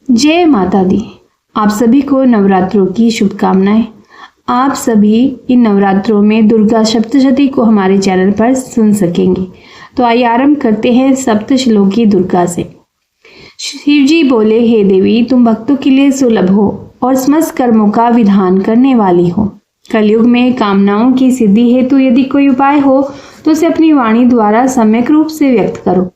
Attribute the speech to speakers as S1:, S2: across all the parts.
S1: जय माता दी। आप सभी को नवरात्रों की शुभकामनाएं। आप सभी इन नवरात्रों में दुर्गा सप्तशती को हमारे चैनल पर सुन सकेंगे। तो आइए आरंभ करते हैं सप्तश्लोकी दुर्गा से। शिव जी बोले, हे देवी, तुम भक्तों के लिए सुलभ हो और समस्त कर्मों का विधान करने वाली हो। कलयुग में कामनाओं की सिद्धि हेतु यदि कोई उपाय हो तो उसे अपनी वाणी द्वारा सम्यक रूप से व्यक्त करो।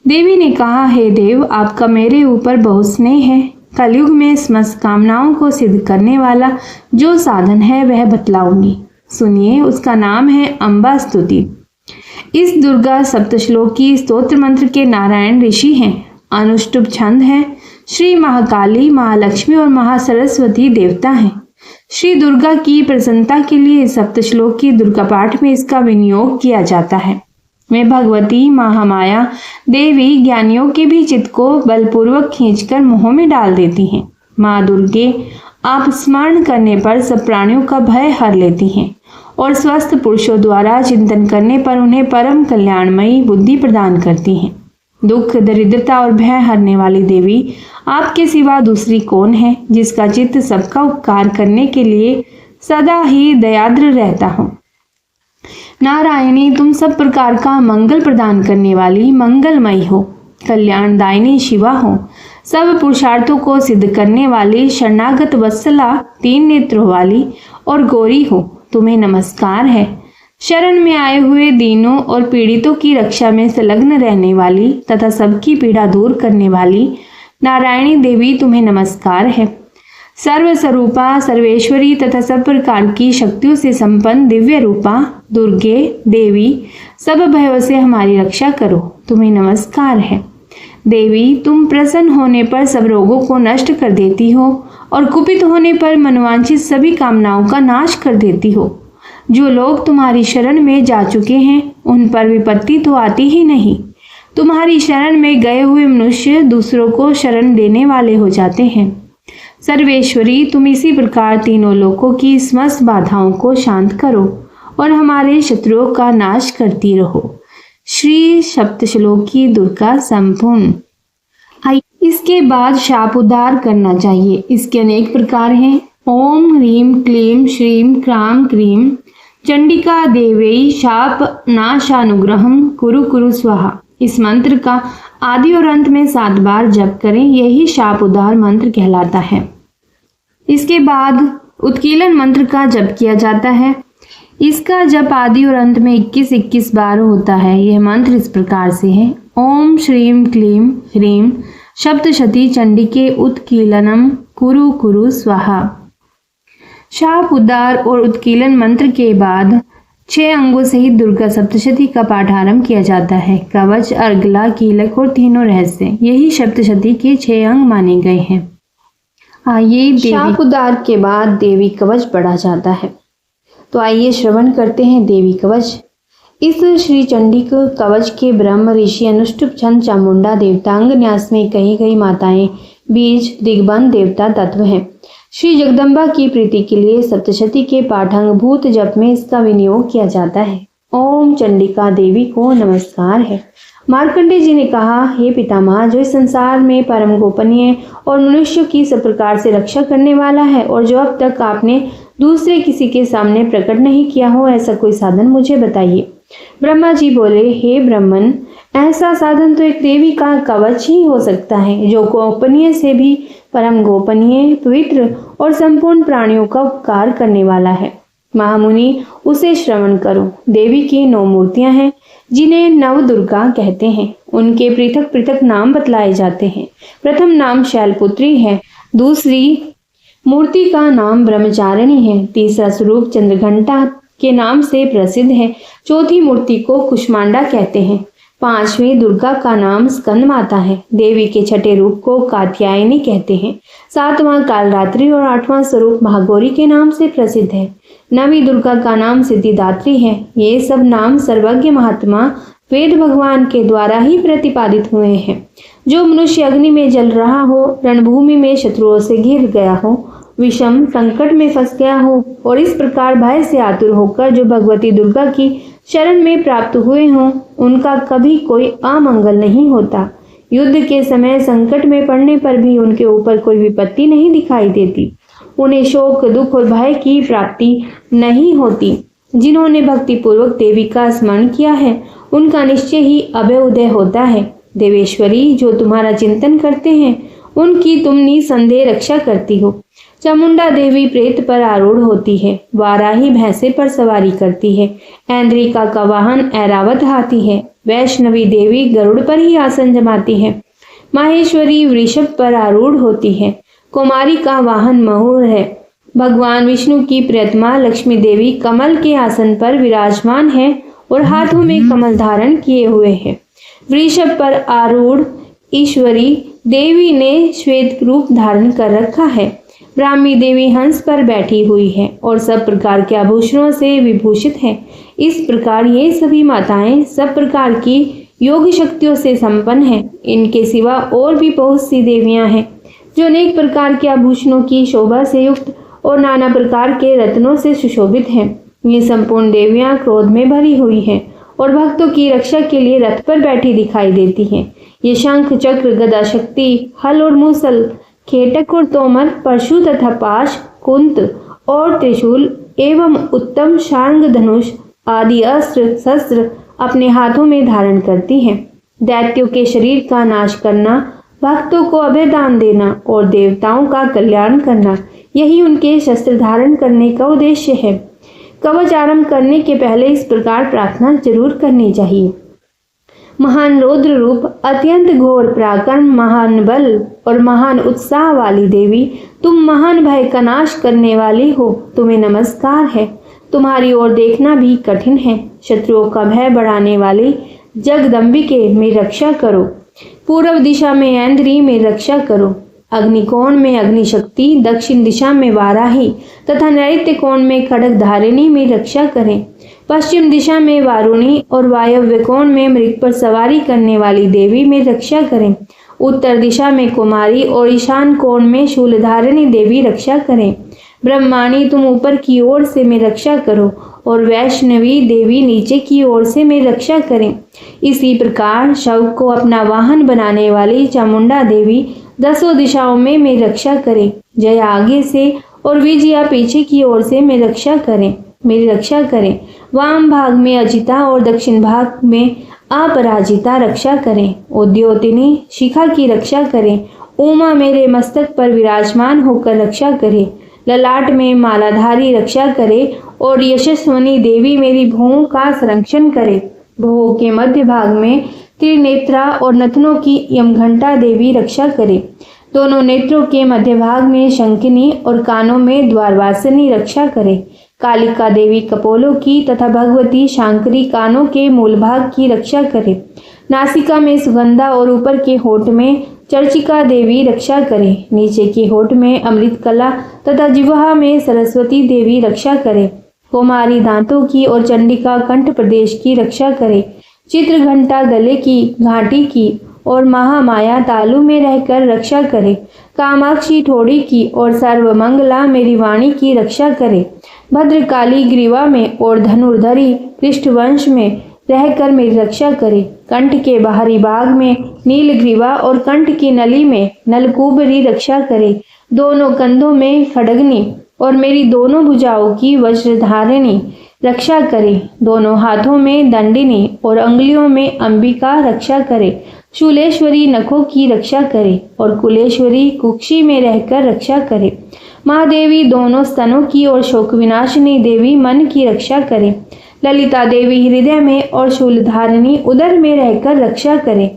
S1: देवी ने कहा, हे देव, आपका मेरे ऊपर बहुत स्नेह है। कलयुग में समस्त कामनाओं को सिद्ध करने वाला जो साधन है वह बतलाऊंगी। सुनिए, उसका नाम है अम्बा स्तुति। इस दुर्गा सप्तश्लोकी स्तोत्र मंत्र के नारायण ऋषि हैं। अनुष्टुप छंद है। श्री महाकाली, महालक्ष्मी और महासरस्वती देवता हैं। श्री दुर्गा की प्रसन्नता के लिए सप्तश्लोकी दुर्गा पाठ में इसका विनियोग किया जाता है। वे भगवती महामाया देवी ज्ञानियों के भी चित्त को बलपूर्वक खींचकर मोह में डाल देती हैं। माँ दुर्गे आप स्मरण करने पर सब प्राणियों का भय हर लेती हैं और स्वस्थ पुरुषों द्वारा चिंतन करने पर उन्हें परम कल्याणमयी बुद्धि प्रदान करती हैं। दुख, दरिद्रता और भय हरने वाली देवी, आपके सिवा दूसरी कौन है जिसका चित्त सबका उपकार करने के लिए सदा ही दयाद्र रहता हो। नारायणी, तुम सब प्रकार का मंगल प्रदान करने वाली मंगलमयी हो, कल्याणदायिनी शिवा हो, सब पुरुषार्थों को सिद्ध करने वाली शरणागत वत्सला, तीन नेत्रों वाली और गौरी हो। तुम्हें नमस्कार है। शरण में आए हुए दीनों और पीड़ितों की रक्षा में संलग्न रहने वाली तथा सबकी पीड़ा दूर करने वाली नारायणी देवी, तुम्हें नमस्कार है। सर्वस्वरूपा, सर्वेश्वरी तथा सब प्रकार की शक्तियों से संपन्न दिव्य रूपा दुर्गे देवी, सब भयों से हमारी रक्षा करो। तुम्हें नमस्कार है। देवी, तुम प्रसन्न होने पर सब रोगों को नष्ट कर देती हो और कुपित होने पर मनोवांछित सभी कामनाओं का नाश कर देती हो। जो लोग तुम्हारी शरण में जा चुके हैं उन पर विपत्ति तो आती ही नहीं। तुम्हारी शरण में गए हुए मनुष्य दूसरों को शरण देने वाले हो जाते हैं। सर्वेश्वरी, तुम इसी प्रकार तीनों लोकों की समस्त बाधाओं को शांत करो और हमारे शत्रुओं का नाश करती रहो। श्री सप्तश्लोकी दुर्गा संपूर्ण। इसके बाद शाप उद्धार करना चाहिए। इसके अनेक प्रकार हैं। ओम ह्रीम क्लीम श्रीम क्राम क्रीम चंडिका देवई शाप नाशानुग्रहम कुरु कुरु स्वाहा। इस मंत्र का आदि और अंत में 7 बार जप करें। यही शाप उद्धार मंत्र कहलाता है। इसके बाद उत्कीलन मंत्र का जप किया जाता है। इसका जप आदि और अंत में 21-21 बार होता है। यह मंत्र इस प्रकार से है। ओम श्रीम क्लीम ह्रीम सप्तशती चंडिके उत्कीलनम कुरु कुरु स्वाहा। शाप उद्धार और उत्कीलन मंत्र के बाद 6 अंगों सहित दुर्गा सप्तशती का पाठ आरंभ किया जाता है। कवच, अर्गला, कीलक और तीनों रहस्य, यही सप्तशती के 6 अंग माने गए हैं। आइए, शाप उद्धार के बाद देवी कवच पढ़ा जाता है। तो आइए श्रवण करते हैं देवी कवच। इस श्री चंडिक कवच के ब्रह्म ऋषि अनुष्टुप छंद चामुंडा देवतांग न्यास में कही गई माताएं बीज दिग्बंध देवता तत्व हैं। श्री जगदम्बा की प्रीति के लिए सप्तशती के पाठांग भूत जप में इसका विनियोग किया जाता है। ओम चंडिका देवी को नमस्कार है। मार्कंडेय जी ने कहा, हे पितामह, जो इस संसार में परम गोपनीय और मनुष्यों की सब प्रकार से रक्षा करने वाला है और जो अब तक आपने दूसरे किसी के सामने प्रकट नहीं किया हो, ऐसा कोई साधन मुझे बताइए। ब्रह्मा जी बोले, हे ब्रह्मन, ऐसा साधन तो एक देवी का कवच ही हो सकता है जो गोपनीय से भी परम गोपनीय, पवित्र और संपूर्ण प्राणियों का उपकार करने वाला है। महामुनि, उसे श्रवण करो। देवी की 9 मूर्तियां हैं जिन्हें नव दुर्गा कहते हैं। उनके पृथक पृथक नाम बतलाए जाते हैं। प्रथम नाम शैलपुत्री है। दूसरी मूर्ति का नाम ब्रह्मचारिणी है। तीसरा स्वरूप चंद्रघंटा के नाम से प्रसिद्ध है। चौथी मूर्ति को कुष्मांडा कहते हैं। 5वीं दुर्गा का नाम स्कंद माता है। देवी के 6ठे रूप को कात्यायनी कहते हैं। 7वां कालरात्रि और 8वां स्वरूप महागौरी के नाम से प्रसिद्ध है। 9वीं दुर्गा का नाम सिद्धिदात्री है। ये सब नाम सर्वज्ञ महात्मा वेद भगवान के द्वारा ही प्रतिपादित हुए हैं। जो मनुष्य अग्नि में जल रहा हो, रणभूमि में शत्रुओं से घिर गया हो, विषम संकट में फंस गया हो और इस प्रकार भय से आतुर होकर जो भगवती दुर्गा की शरण में प्राप्त हुए हों, उनका कभी कोई अमंगल नहीं होता। युद्ध के समय संकट में पड़ने पर भी उनके ऊपर कोई विपत्ति नहीं दिखाई देती। उन्हें शोक, दुख और भय की प्राप्ति नहीं होती। जिन्होंने भक्ति पूर्वक देवी का स्मरण किया है उनका निश्चय ही अभय उदय होता है। देवेश्वरी, जो तुम्हारा चिंतन करते हैं उनकी तुम निसंदेह रक्षा करती हो। चामुंडा देवी प्रेत पर आरूढ़ होती है, वाराही भैंसे पर सवारी करती है, ऐन्द्रिका का वाहन ऐरावत हाथी है, वैष्णवी देवी गरुड़ पर ही आसन जमाती है, माहेश्वरी वृषभ पर आरूढ़ होती है, कुमारी का वाहन मयूर है। भगवान विष्णु की प्रियतमा लक्ष्मी देवी कमल के आसन पर विराजमान है और हाथों में कमल धारण किए हुए है। वृषभ पर आरूढ़ ईश्वरी देवी ने श्वेत रूप धारण कर रखा है। ब्राह्मी देवी हंस पर बैठी हुई है और सब प्रकार के आभूषणों से विभूषित है। इस प्रकार ये सभी माताएं सब प्रकार की योग शक्तियों से संपन्न हैं। इनके सिवा और भी बहुत सी देवियां हैं जो अनेक प्रकार के आभूषणों की शोभा से युक्त और नाना प्रकार के रत्नों से सुशोभित हैं। ये संपूर्ण देवियां क्रोध में भरी हुई हैं और भक्तों की रक्षा के लिए रथ पर बैठी दिखाई देती हैं। ये शंख, चक्र, गदा शक्ति, हल और मूसल, खेटक और तोमर, परशु तथा पाश, कुंत और त्रिशूल एवं उत्तम शार्ंग धनुष आदि अस्त्र शस्त्र अपने हाथों में धारण करती हैं। दैत्यों के शरीर का नाश करना, भक्तों को अभय दान देना और देवताओं का कल्याण करना, यही उनके शस्त्र धारण करने का उद्देश्य है। कवच आरंभ करने के पहले इस प्रकार प्रार्थना जरूर करनी चाहिए। महान रौद्र रूप, अत्यंत घोर पराक्रम, महान बल और महान उत्साह वाली देवी, तुम महान भय का नाश करने वाली हो, तुम्हें नमस्कार है। तुम्हारी ओर देखना भी कठिन है। शत्रुओं का भय बढ़ाने वाली जगदम्बिके में रक्षा करो। पूर्व दिशा में ऐन्द्री में रक्षा करो। अग्निकोण में अग्निशक्ति, दक्षिण दिशा में वाराही तथा नैऋत्य कोण में खड्गधारिणी में रक्षा करें। पश्चिम दिशा में वारुणी और वायव्य कोण में मृग पर सवारी करने वाली देवी में रक्षा करें। उत्तर दिशा में कुमारी और ईशान कोण में शूलधारिणी देवी रक्षा करें। ब्रह्माणी, तुम ऊपर की ओर से में रक्षा करो और वैष्णवी देवी नीचे की ओर से में रक्षा करें। इसी प्रकार शव को अपना वाहन बनाने वाली चामुंडा देवी दसों दिशाओं में रक्षा करें। जया आगे से और विजया पीछे की ओर से में रक्षा करें, मेरी रक्षा करें। वाम भाग में अजिता और दक्षिण भाग में अपराजिता रक्षा करें। उद्योतिनी शिखा की रक्षा करें। उमा मेरे मस्तक पर विराजमान होकर रक्षा करे। ललाट में मालाधारी रक्षा करे और यशस्वनी देवी मेरी भुवों का संरक्षण करे। भुवों के मध्य भाग में त्रिनेत्रा और नथनों की यमघंटा देवी रक्षा करे। दोनों नेत्रों के मध्य भाग में शंकिनी और कानों में द्वारवासिनी रक्षा करे। कालिका देवी कपोलों की तथा भगवती शांकरी कानों के मूल भाग की रक्षा करे। नासिका में सुगंधा और ऊपर के होठ में चर्चिका देवी रक्षा करे। नीचे के होठ में अमृत कला तथा जिह्वा में सरस्वती देवी रक्षा करे। कुमारी दांतों की और चंडिका कंठ प्रदेश की रक्षा करे। चित्र घंटा गले की घाटी की और महामाया तालु में रहकर रक्षा करे। कामाक्षी ठोड़ी की और सर्वमंगला मेरी वाणी की रक्षा करे। भद्रकाली ग्रीवा में और धनुर्धरी पृष्ठवंश में रहकर मेरी रक्षा करे। कंठ के बाहरी भाग में नीलग्रीवा और कंठ की नली में नलकूबरी रक्षा करे। दोनों कंधों में खड्गनी और मेरी दोनों भुजाओं की वज्रधारिणी रक्षा करे। दोनों हाथों में दंडिनी और अंगुलियों में अंबिका रक्षा करे। शूलेश्वरी नखों की रक्षा करे और कुलेश्वरी कुक्षी में रहकर रक्षा करे। महादेवी दोनों स्तनों की और शोक विनाशिनी देवी मन की रक्षा करे। ललिता देवी हृदय में और शूलधारिणी उदर में रहकर रक्षा करे।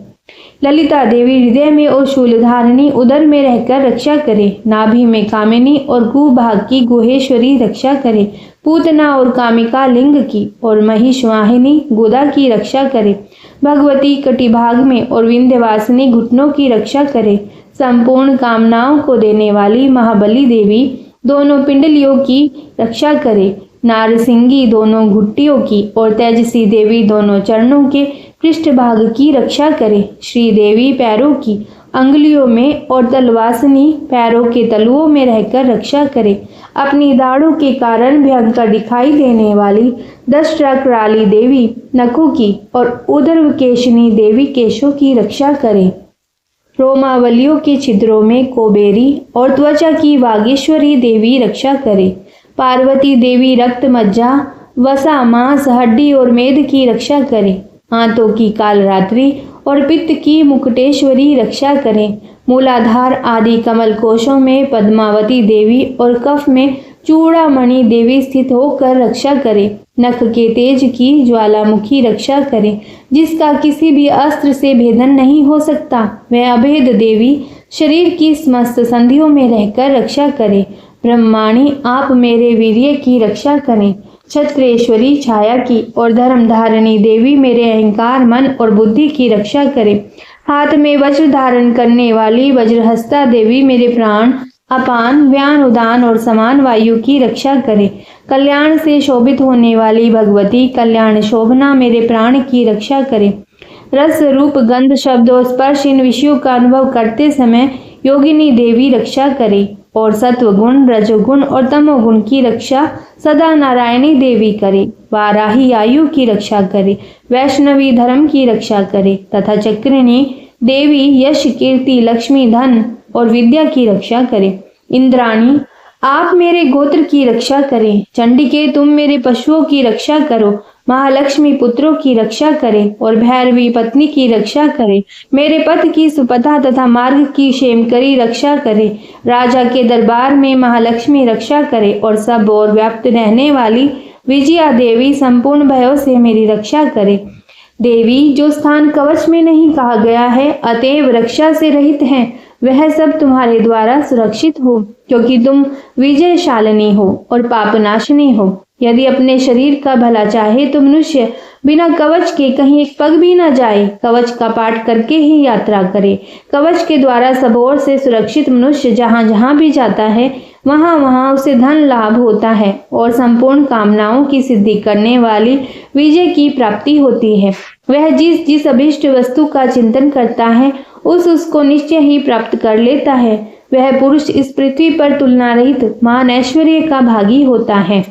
S1: ललिता देवी हृदय में और शूलधारिणी उदर में रहकर रक्षा करे। नाभि में कामिनी और गु भाग की गुहेश्वरी रक्षा करे। पूतना और कामिका लिंग की और महिषवाहिनी गुदा की रक्षा करे। भगवती कटिभाग में और विंध्यवासिनी घुटनों की रक्षा करे। संपूर्ण कामनाओं को देने वाली महाबली देवी दोनों पिंडलियों की रक्षा करे। नारसिंगी दोनों घुट्टियों की और तेजसी देवी दोनों चरणों के पृष्ठभाग की रक्षा करे। श्री देवी पैरों की अंगुलियों में और तलवासिनी पैरों के तलुओं में रहकर रक्षा करे। अपनी दाढ़ों के कारण भयंकर दिखाई देने वाली दशट्राकराली देवी नखों की और उदरवकेशिनी देवी केशों की रक्षा करे। रोमावलियों के छिद्रों में कोबेरी और त्वचा की वागेश्वरी देवी रक्षा करे। पार्वती देवी रक्त, मज्जा, वसा, मांस, हड्डी और मेद की रक्षा करे। हाथों की कालरात्रि और पित्त की मुकुटेश्वरी रक्षा करें। मूलाधार आदि कमल कोशों में पद्मावती देवी और कफ में चूड़ामणि देवी स्थित होकर रक्षा करें। नख के तेज की ज्वालामुखी रक्षा करें, जिसका किसी भी अस्त्र से भेदन नहीं हो सकता। वह अभेद देवी शरीर की समस्त संधियों में रहकर रक्षा करे। ब्रह्माणी, आप मेरे वीर्य की रक्षा करें। छत्रेश्वरी छाया की और धर्मधारिणी देवी मेरे अहंकार, मन और बुद्धि की रक्षा करें। हाथ में वज्र धारण करने वाली वज्रहस्ता देवी मेरे प्राण, अपान, व्यान, उदान और समान वायु की रक्षा करे। कल्याण से शोभित होने वाली भगवती कल्याण शोभना मेरे प्राण की रक्षा करे। रस, रूप, गंध, शब्द और स्पर्श इन विषयों का अनुभव करते समय योगिनी देवी रक्षा करे। और सत्व गुण, रजोगुण और तमोगुण की रक्षा सदा नारायणी देवी करे। वाराही आयु की रक्षा करे। वैष्णवी धर्म की रक्षा करे तथा चक्रिणी देवी यश, कीर्ति, लक्ष्मी, धन और विद्या की रक्षा करे। इंद्राणी, आप मेरे गोत्र की रक्षा करें। चंडिके, तुम मेरे पशुओं की रक्षा करो। महालक्ष्मी पुत्रों की रक्षा करें और भैरवी पत्नी की रक्षा करें। मेरे पथ की सुपथा तथा मार्ग की क्षेमकरी रक्षा करे। राजा के दरबार में महालक्ष्मी रक्षा करे और सब और व्याप्त रहने वाली विजया देवी संपूर्ण भयों से मेरी रक्षा करे। देवी, जो स्थान कवच में नहीं कहा गया है अतएव रक्षा से रहित हैं, वह सब तुम्हारे द्वारा सुरक्षित हो, क्योंकि तुम विजयशालिनी हो और पापनाशिनी हो। यदि अपने शरीर का भला चाहे तो मनुष्य बिना कवच के कहीं एक पग भी न जाए, कवच का पाठ करके ही यात्रा करे। कवच के द्वारा सब ओर से सुरक्षित मनुष्य जहाँ जहाँ भी जाता है वहाँ वहाँ उसे धन लाभ होता है और संपूर्ण कामनाओं की सिद्धि करने वाली विजय की प्राप्ति होती है। वह जिस जिस अभिष्ट वस्तु का चिंतन करता है उसको निश्चय ही प्राप्त कर लेता है। वह पुरुष इस पृथ्वी पर तुलना रहित महान ऐश्वर्य का भागी होता है।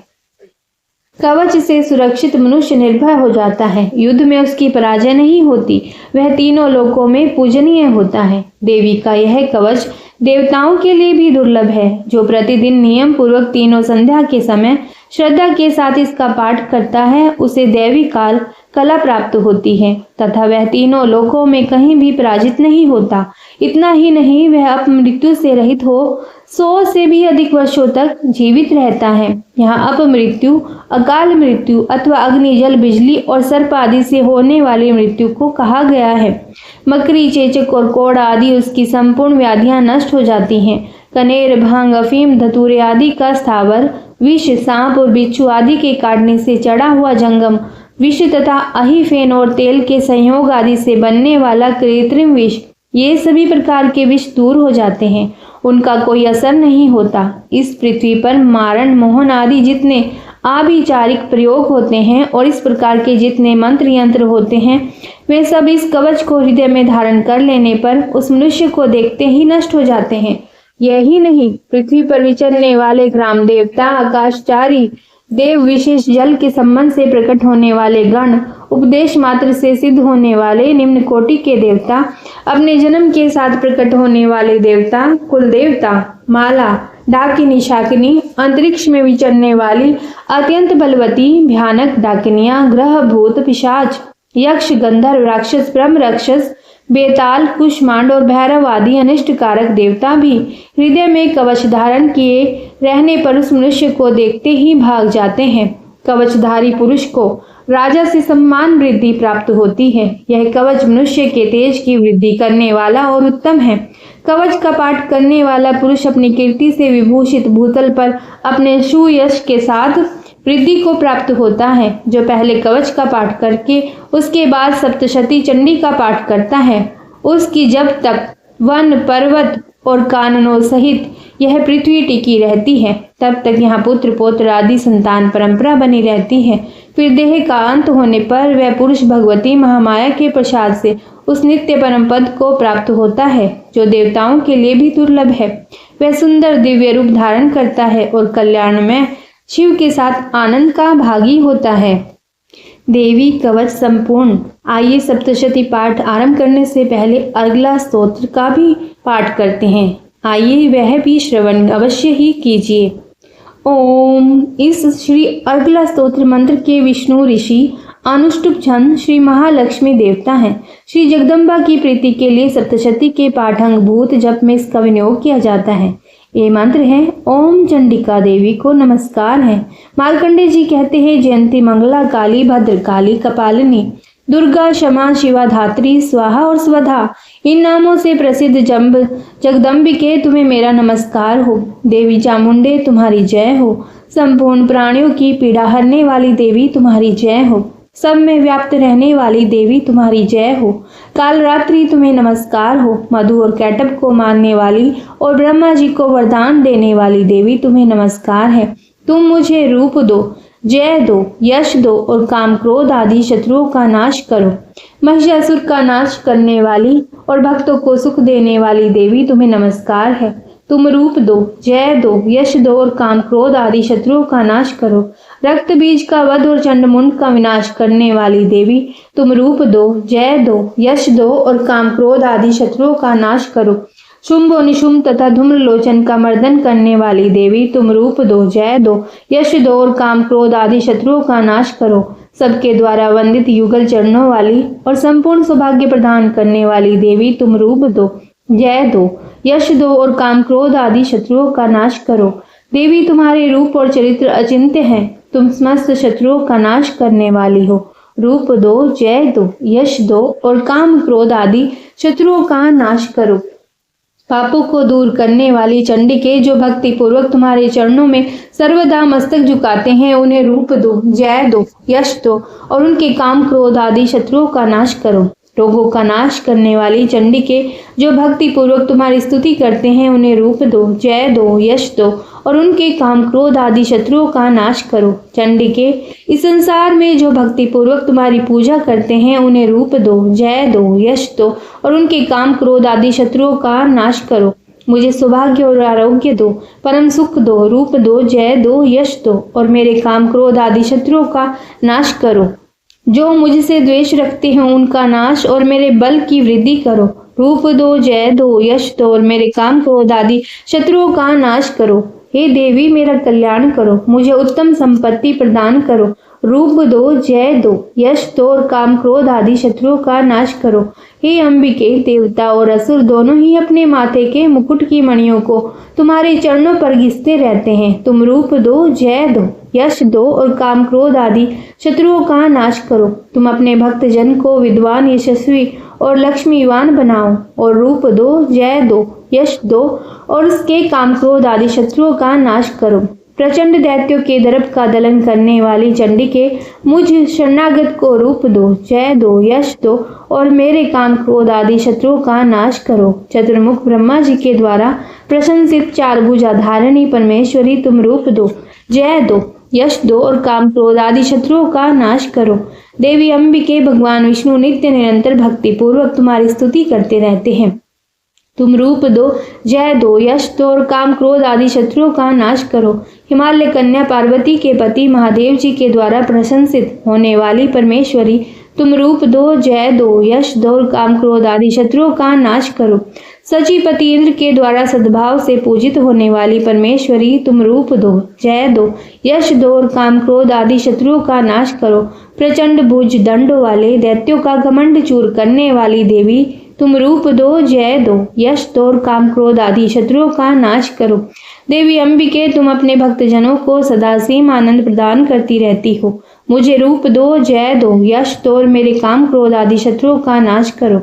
S1: कवच से सुरक्षित मनुष्य निर्भय हो जाता है। युद्ध में उसकी पराजय नहीं होती। वह तीनों लोकों में पूजनीय होता है। देवी का यह कवच देवताओं के लिए भी दुर्लभ है। जो प्रतिदिन नियम पूर्वक तीनों संध्या के समय श्रद्धा के साथ इसका पाठ करता है उसे दैवी काल कला प्राप्त होती है तथा वह तीनों लोकों में कहीं भी पराजित नहीं होता। इतना ही नहीं, वह अपमृत्यु से रहित हो 100 से भी अधिक वर्षों तक जीवित रहता है। यहाँ अपमृत्यु, अकाल मृत्यु अथवा अग्नि, जल, बिजली और सर्प आदि से होने वाली मृत्यु को कहा गया है। मकड़ी, चेचक और कोड़ आदि उसकी संपूर्ण व्याधियां नष्ट हो जाती हैं। कनेर, भांग, अफीम, धतूरे आदि का स्थावर विष, सांप और बिच्छू आदि के काटने से चढ़ा हुआ जंगम विष तथा अहिफेन और तेल के संयोग आदि से बनने वाला कृत्रिम विष, ये सभी प्रकार के विष दूर हो जाते हैं। उनका कोई असर नहीं होता। इस पृथ्वी पर मारण, मोहन आदि जितने आभिचारिक प्रयोग होते हैं और इस प्रकार के जितने मंत्र यंत्र होते हैं वे सब इस कवच को हृदय में धारण कर लेने पर उस मनुष्य को देखते ही नष्ट हो जाते हैं। यही नहीं, पृथ्वी पर विचरने वाले ग्राम देवता, आकाशचारी देव, विशेष जल के संबंध से प्रकट होने वाले गण, उपदेश मात्र से सिद्ध होने वाले निम्न कोटि के देवता, अपने जन्म के साथ प्रकट होने वाले देवता, कुल देवता, माला, डाकिनी, शाकिनी, अंतरिक्ष में विचरने वाली अत्यंत बलवती भयानक डाकिनियां, ग्रह, भूत, पिशाच, यक्ष, गंधर्व, राक्षस, ब्रह्म राक्षस, बेताल, कुष्मांड और भैरव आदि अनिष्ट कारक देवता भी हृदय में कवच धारण किए रहने पर उस मनुष्य को देखते ही भाग जाते हैं। कवचधारी पुरुष को राजा से सम्मान वृद्धि प्राप्त होती है। यह कवच मनुष्य के तेज की वृद्धि करने वाला और उत्तम है। कवच का पाठ करने वाला पुरुष अपनी कीर्ति से विभूषित भूतल पर अपने सुयश के साथ वृद्धि को प्राप्त होता है। जो पहले कवच का पाठ करके उसके बाद सप्तशती चंडी का पाठ करता है उसकी जब तक वन, पर्वत और काननों सहित यह पृथ्वी टिकी रहती है तब तक यहाँ पुत्र पौत्र आदि संतान परंपरा बनी रहती है। फिर देह का अंत होने पर वह पुरुष भगवती महामाया के प्रसाद से उस नित्य परम पद को प्राप्त होता है जो देवताओं के लिए भी दुर्लभ है। वह सुंदर दिव्य रूप धारण करता है और कल्याण में शिव के साथ आनंद का भागी होता है। देवी कवच संपूर्ण। आइए सप्तशती पाठ आरंभ करने से पहले अगला स्तोत्र का भी पाठ करते हैं। आइए वह भी श्रवण अवश्य ही कीजिए। ओम। इस श्री अर्गला स्तोत्र मंत्र के विष्णु ऋषि अनुष्टुप छंद श्री महालक्ष्मी देवता हैं। श्री जगदम्बा की प्रीति के लिए सप्तशती के पाठांगभूत जप में इसका विनियोग किया जाता है। ये मंत्र है ओम चंडिका देवी को नमस्कार है। मार्कंडे जी कहते हैं जयंती मंगला काली भद्र काली कपालिनी दुर्गा क्षमा शिवा धात्री स्वाहा और स्वधा, इन नामों से प्रसिद्ध जगदम्बिके तुम्हें मेरा नमस्कार हो। देवी चामुंडे तुम्हारी जय हो। संपूर्ण प्राणियों की पीड़ा हरने वाली देवी तुम्हारी जय हो। सब में व्याप्त रहने वाली देवी तुम्हारी जय हो। काल रात्रि तुम्हें नमस्कार हो। मधु और कैटब को मारने वाली और ब्रह्मा जी को वरदान देने वाली देवी तुम्हें नमस्कार है। तुम मुझे रूप दो, जय दो, यश दो और काम क्रोध आदि शत्रुओं का नाश करो। महिषासुर का नाश करने वाली और भक्तों को सुख देने वाली देवी तुम्हें नमस्कार है। तुम रूप दो, जय दो, यश दो और काम क्रोध आदि शत्रुओं का नाश करो। रक्त बीज का वध और चंडमुंड का विनाश करने वाली देवी तुम रूप दो, जय दो, यश दो और काम क्रोध आदि शत्रुओं का नाश करो। शुंभ और निशुंभ तथा धूम्रलोचन का मर्दन करने वाली देवी तुम रूप दो, जय दो, यश दो और काम क्रोध आदि शत्रुओं का नाश करो। सबके द्वारा वंदित युगल चरणों वाली और संपूर्ण सौभाग्य प्रदान करने वाली देवी तुम रूप दो, जय दो, यश दो और काम क्रोध आदि शत्रुओं का नाश करो। देवी तुम्हारे रूप और चरित्र अचिंत्य है। तुम समस्त शत्रुओं का नाश करने वाली हो। रूप दो, जय दो, यश दो और काम क्रोध आदि शत्रुओं का नाश करो। पापों को दूर करने वाली चंडिके जो भक्ति पूर्वक तुम्हारे चरणों में सर्वदा मस्तक झुकाते हैं, उन्हें रूप दो, जय दो, यश दो और उनके काम क्रोध आदि शत्रुओं का नाश करो। रोगों का नाश करने वाली चंडिके जो भक्ति पूर्वक तुम्हारी स्तुति करते हैं, उन्हें रूप दो, जय दो, यश दो और उनके काम क्रोध आदि शत्रुओं का नाश करो। चंडिके इस संसार में जो भक्ति पूर्वक तुम्हारी पूजा करते हैं, उन्हें रूप दो, जय दो, यश दो और उनके काम क्रोध आदि शत्रुओं का नाश करो। मुझे सौभाग्य और आरोग्य दो, परम सुख दो, रूप दो, जय दो, यश दो और मेरे काम क्रोध आदि शत्रुओं का नाश करो। जो मुझसे द्वेष रखते हैं उनका नाश और मेरे बल की वृद्धि करो। रूप दो, जय दो, यश दो और मेरे काम क्रोध आदि शत्रुओं का नाश करो। हे देवी मेरा कल्याण करो, मुझे उत्तम संपत्ति प्रदान करो। रूप दो, जय दो, यश दो और काम क्रोध आदि शत्रुओं का नाश करो। हे अंबिके, देवता और असुर दोनों ही अपने माथे के मुकुट की मणियों को तुम्हारे चरणों पर घिसते रहते हैं। तुम रूप दो, जय दो, यश दो और काम क्रोध आदि शत्रुओं का नाश करो। तुम अपने भक्त जन को विद्वान, यशस्वी और लक्ष्मीवान बनाओ और रूप दो, जय दो, यश दो और उसके काम क्रोध आदि शत्रुओं का नाश करो। प्रचंड दैत्यों के दर्प का दलन करने वाली चंडिके मुझ शरणागत को रूप दो, जय दो, यश दो और मेरे काम क्रोध आदि शत्रुओं का नाश करो। चतुर्मुख ब्रह्मा जी के द्वारा प्रशंसित चार भुजा धारिणी परमेश्वरी तुम रूप दो, जय दो, यश दो और काम क्रोध आदि शत्रुओं का नाश करो। देवी अंबिके, भगवान विष्णु नित्य निरंतर भक्ति पूर्वक तुम्हारी स्तुति करते रहते हैं। तुम रूप दो, जय दो, यश दो और काम क्रोध आदि शत्रुओं का नाश करो। हिमालय कन्या पार्वती के पति महादेव जी के द्वारा प्रशंसित होने वाली परमेश्वरी तुम रूप दो, जय दो, यश दो और काम क्रोध आदि शत्रुओं का नाश करो। सचीपति इंद्र के द्वारा सद्भाव से पूजित होने वाली परमेश्वरी तुम रूप दो, जय दो, यश दो और काम क्रोध आदि शत्रुओं का नाश करो। प्रचंड भुज दंड वाले दैत्यों का घमंड चूर करने वाली देवी तुम रूप दो, जय दो, यश दो और काम क्रोध आदि शत्रुओं का नाश करो। देवी अंबिके, तुम अपने भक्तजनों को सदा सीम आनंद प्रदान करती रहती हो। मुझे रूप दो, जय दो, यश दो और मेरे काम क्रोध आदि शत्रुओं का नाश करो।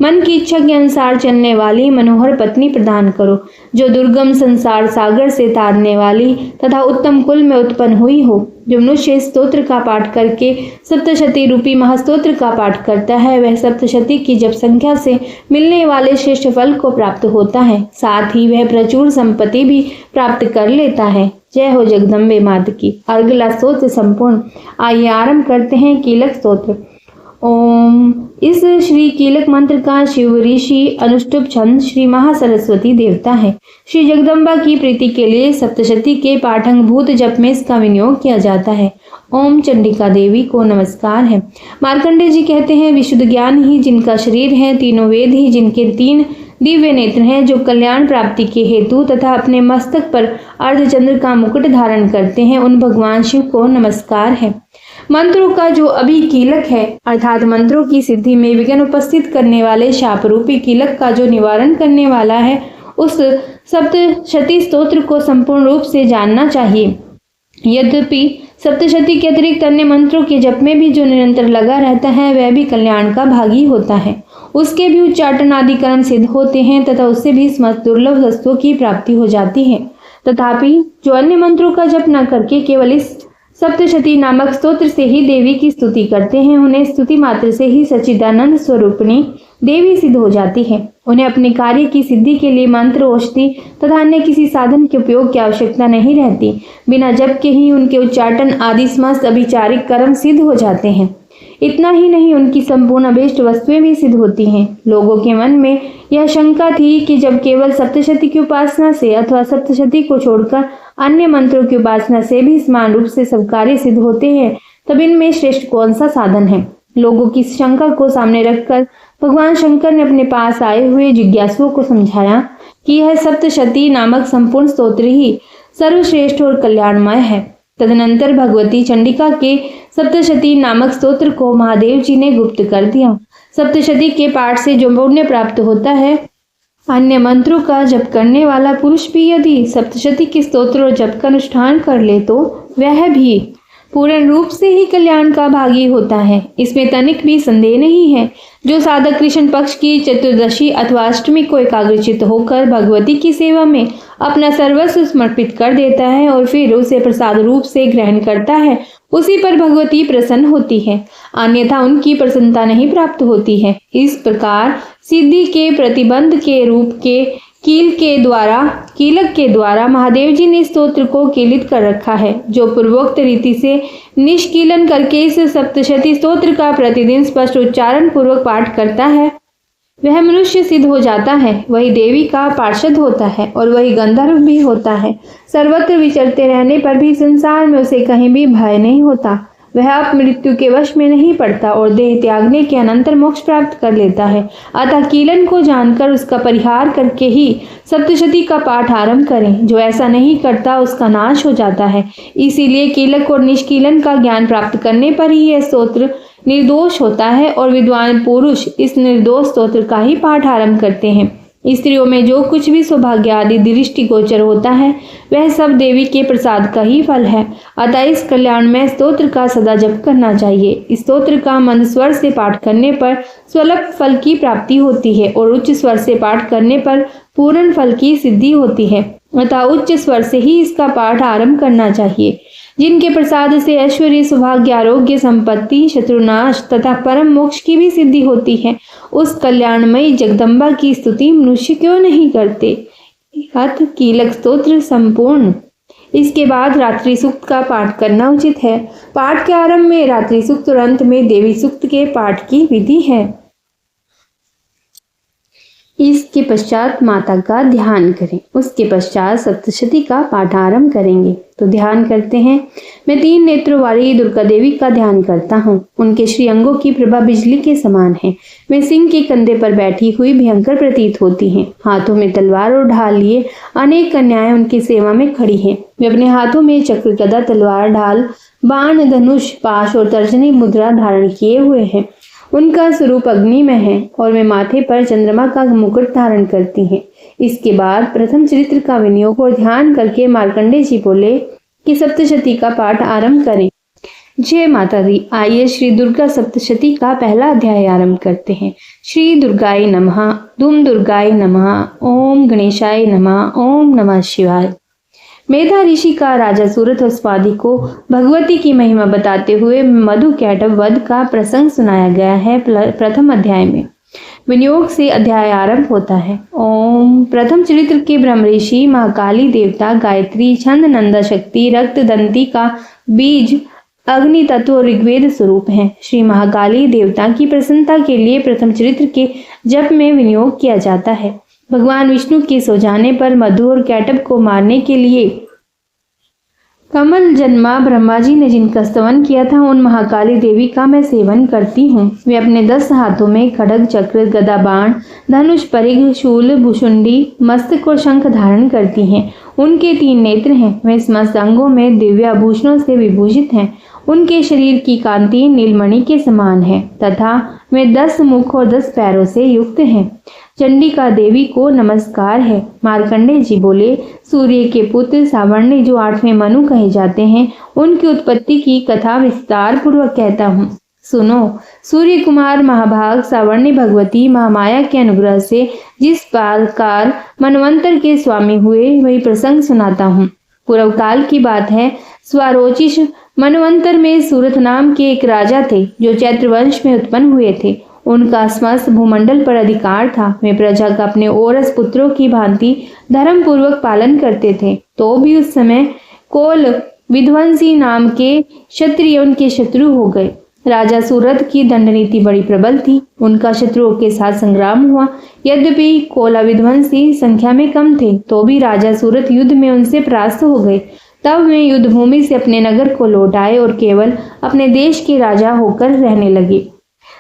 S1: मन की इच्छा के अनुसार चलने वाली मनोहर पत्नी प्रदान करो, जो दुर्गम संसार सागर से तारने वाली तथा उत्तम कुल में उत्पन्न हुई हो। जो मनुष्य स्तोत्र का पाठ करके सप्तशती रूपी महास्तोत्र का पाठ करता है, वह सप्तशती की जप संख्या से मिलने वाले श्रेष्ठ फल को प्राप्त होता है। साथ ही वह प्रचुर संपत्ति भी प्राप्त कर लेता है। जय हो जगदम्बे मात की। अगला स्तोत्र संपूर्ण। आइए आरंभ करते हैं कीलक स्तोत्र। ओम। इस श्री कीलक मंत्र का शिव ऋषि अनुष्टुप छंद श्री महासरस्वती देवता है। श्री जगदम्बा की प्रीति के लिए सप्तशती के पाठंगभूत जप में इसका विनियोग किया जाता है। ओम चंडिका देवी को नमस्कार है। मार्कंडेय जी कहते हैं, विशुद्ध ज्ञान ही जिनका शरीर है, तीनों वेद ही जिनके 3 दिव्य नेत्र हैं, जो कल्याण प्राप्ति के हेतु तथा अपने मस्तक पर अर्धचंद्र का मुकुट धारण करते हैं, उन भगवान शिव को नमस्कार है। मंत्रों का जो अभी कीलक है, अर्थात मंत्रों की सिद्धि में विघ्न उपस्थित करने वाले शाप रूपी कीलक का जो निवारण करने वाला है, उस सप्तशती स्तोत्र को संपूर्ण रूप से जानना चाहिए। यद्यपि सप्तशती के अतिरिक्त अन्य मंत्रों के जप में भी जो निरंतर लगा रहता है, वह भी कल्याण का भागी होता है। उसके भी उच्चाटन आदि कर्म सिद्ध होते हैं तथा उससे भी समस्त दुर्लभ वस्तुओं की प्राप्ति हो जाती है। तथापि जो अन्य मंत्रों का जप न करके केवल इस सप्तशती नामक स्तोत्र से ही देवी की स्तुति करते हैं, उन्हें स्तुति मात्र से ही सच्चिदानंद स्वरूपिणी देवी सिद्ध हो जाती है। उन्हें अपने कार्य की सिद्धि के लिए मंत्र, औषधि तथा अन्य किसी साधन के उपयोग की आवश्यकता नहीं रहती। बिना जप के ही उनके उच्चाटन आदि समस्त अभिचारिक कर्म सिद्ध हो जाते हैं। इतना ही नहीं, उनकी संपूर्ण अभीष्ट वस्तुएं भी सिद्ध होती हैं। लोगों के मन में यह शंका थी कि जब केवल सप्तशती की उपासना से अथवा सप्तशती को छोड़कर अन्य मंत्रों की उपासना से भी समान रूप से सब कार्य सिद्ध होते हैं, तब इनमें श्रेष्ठ कौन सा साधन है। लोगों की शंका को सामने रखकर भगवान शंकर ने अपने पास आए हुए जिज्ञासुओं को समझाया कि यह सप्तशती नामक संपूर्ण स्तोत्र ही सर्वश्रेष्ठ और कल्याणमय है। तदनंतर भगवती चंडिका के सप्तशती नामक स्तोत्र को महादेव जी ने गुप्त कर दिया। सप्तशती के पाठ से जो पुण्य प्राप्त होता है, अन्य मंत्रों का जप करने वाला पुरुष भी यदि सप्तशती के स्तोत्र और जप का अनुष्ठान कर ले तो वह भी पूर्ण रूप से ही कल्याण का भागी होता है। इसमें तनिक भी संदेह नहीं है। जो साधक कृष्ण पक्ष की चतुर्दशी अथवा अष्टमी को एकाग्रचित होकर भगवती की सेवा में अपना सर्वस्व समर्पित कर देता है और फिर उसे प्रसाद रूप से ग्रहण करता है, उसी पर भगवती प्रसन्न होती है, अन्यथा उनकी प्रसन्नता नहीं प्राप्त होती है। इस प्रकार सिद्धि के प्रतिबंध के रूप के कीलक के द्वारा महादेव जी ने स्तोत्र को कीलित कर रखा है। जो पूर्वोक्त रीति से निष्कीलन करके इस सप्तशती स्तोत्र का प्रतिदिन स्पष्ट उच्चारण पूर्वक पाठ करता है, वह मनुष्य सिद्ध हो जाता है, वही देवी का पार्षद होता है और वही गंधर्व भी होता है। सर्वत्र विचरते रहने पर भी संसार में उसे कहीं भी भय नहीं होता। वह अब मृत्यु के वश में नहीं पड़ता और देह त्यागने के अनंतर मोक्ष प्राप्त कर लेता है। अतः कीलन को जानकर उसका परिहार करके ही सप्तशती का पाठ आरंभ करें। जो ऐसा नहीं करता उसका नाश हो जाता है। इसीलिए कीलक और निष्कीलन का ज्ञान प्राप्त करने पर ही यह स्तोत्र निर्दोष होता है और विद्वान पुरुष इस निर्दोष स्तोत्र का ही पाठ आरंभ करते हैं। स्त्रियों में जो कुछ भी सौभाग्य आदि दृष्टिगोचर होता है, वह सब देवी के प्रसाद का ही फल है। अतः इस कल्याणमय स्तोत्र का सदा जप करना चाहिए। इस स्तोत्र का मंद स्वर से पाठ करने पर स्वल्प फल की प्राप्ति होती है और उच्च स्वर से पाठ करने पर पूर्ण फल की सिद्धि होती है। अतः उच्च स्वर से ही इसका पाठ आरंभ करना चाहिए। जिनके प्रसाद से ऐश्वर्य, सौभाग्य, आरोग्य, संपत्ति, शत्रुनाश तथा परम मोक्ष की भी सिद्धि होती है, उस कल्याणमयी जगदम्बा की स्तुति मनुष्य क्यों नहीं करते। अथ कीलक स्तोत्र संपूर्ण। इसके बाद रात्रि सूक्त का पाठ करना उचित है। पाठ के आरंभ में रात्रि सूक्त और अंत में देवी सूक्त के पाठ की विधि है। इसके पश्चात माता का ध्यान करें। उसके पश्चात सप्तशती का पाठ आरंभ करेंगे। तो ध्यान करते हैं। मैं 3 नेत्रों वाली दुर्गा देवी का ध्यान करता हूँ। उनके श्री अंगों की प्रभा बिजली के समान है। वे सिंह के कंधे पर बैठी हुई भयंकर प्रतीत होती हैं। हाथों में तलवार और ढाल लिए अनेक कन्याएं उनकी सेवा में खड़ी हैं। वे अपने हाथों में चक्र, गदा, तलवार, ढाल, बाण, धनुष, पाश और तर्जनी मुद्रा धारण किए हुए हैं। उनका स्वरूप अग्नि में है और वे माथे पर चंद्रमा का मुकुट धारण करती हैं। इसके बाद प्रथम चरित्र का विनियोग और ध्यान करके मार्कंडेय जी बोले कि सप्तशती का पाठ आरंभ करें। जय माता दी। आइए श्री दुर्गा सप्तशती का पहला अध्याय आरंभ करते हैं। श्री दुर्गाय नमः, धूम दुर्गाय नमः, ओम गणेशाय नमः, ओम नमः शिवाय। मेधा ऋषि का राजा सूरत और स्वाति को भगवती की महिमा बताते हुए मधु कैटभ वध का प्रसंग सुनाया गया है। प्रथम अध्याय में विनियोग से अध्याय आरंभ होता है। ओम। प्रथम चरित्र के ब्रह्म ऋषि, महाकाली देवता, गायत्री, छंद, नंदा शक्ति, रक्त दंती का बीज अग्नि तत्व और ऋग्वेद स्वरूप हैं। श्री महाकाली देवता की प्रसन्नता के लिए प्रथम चरित्र के जप में विनियोग किया जाता है। भगवान विष्णु के सो जाने पर मधु और कैटब को मारने के लिए कमल जन्मा ब्रह्मा जी ने जिनका स्तवन किया था, उन महाकाली देवी का मैं सेवन करती हूँ। वे अपने 10 हाथों में खड्ग, चक्र, गदा, बाण, धनुष, परिघ, शूल, भुशुंडी, मस्तक और शंख धारण करती हैं। उनके 3 नेत्र हैं। वे समस्त अंगों में दिव्य आभूषणों से विभूषित हैं। उनके शरीर की कांति नीलमणि के समान है तथा वे 10 मुख और 10 पैरों से युक्त हैं। चंडिका देवी को नमस्कार है। मार्कंडेय जी बोले, सूर्य के पुत्र सावर्णी जो 8वें मनु कहे जाते हैं, उनकी उत्पत्ति की कथा विस्तार पूर्वक कहता हूँ, सुनो। सूर्य कुमार महाभाग सावर्णी भगवती महामाया के अनुग्रह से जिस प्रकार मनवंतर के स्वामी हुए, वही प्रसंग सुनाता हूँ। पूर्व काल की बात है। स्वारोचिष मनवंतर में सूरत नाम के एक राजा थे, जो चैत्र वंश में उत्पन्न हुए थे। उनका समस्त भूमंडल पर अधिकार था। वे प्रजा का अपने ओरस पुत्रों की भांति धर्म पूर्वक पालन करते थे। तो भी उस समय कोल विध्वंसी नाम के क्षत्रिय उनके शत्रु हो गए। राजा सूरत की दंड नीति बड़ी प्रबल थी। उनका शत्रुओं के साथ संग्राम हुआ। यद्यपि कोला विध्वंसी संख्या में कम थे, तो भी राजा सूरत युद्ध में उनसे परास्त हो गए। तब वे युद्ध भूमि से अपने नगर को लौट आए और केवल अपने देश के राजा होकर रहने लगे।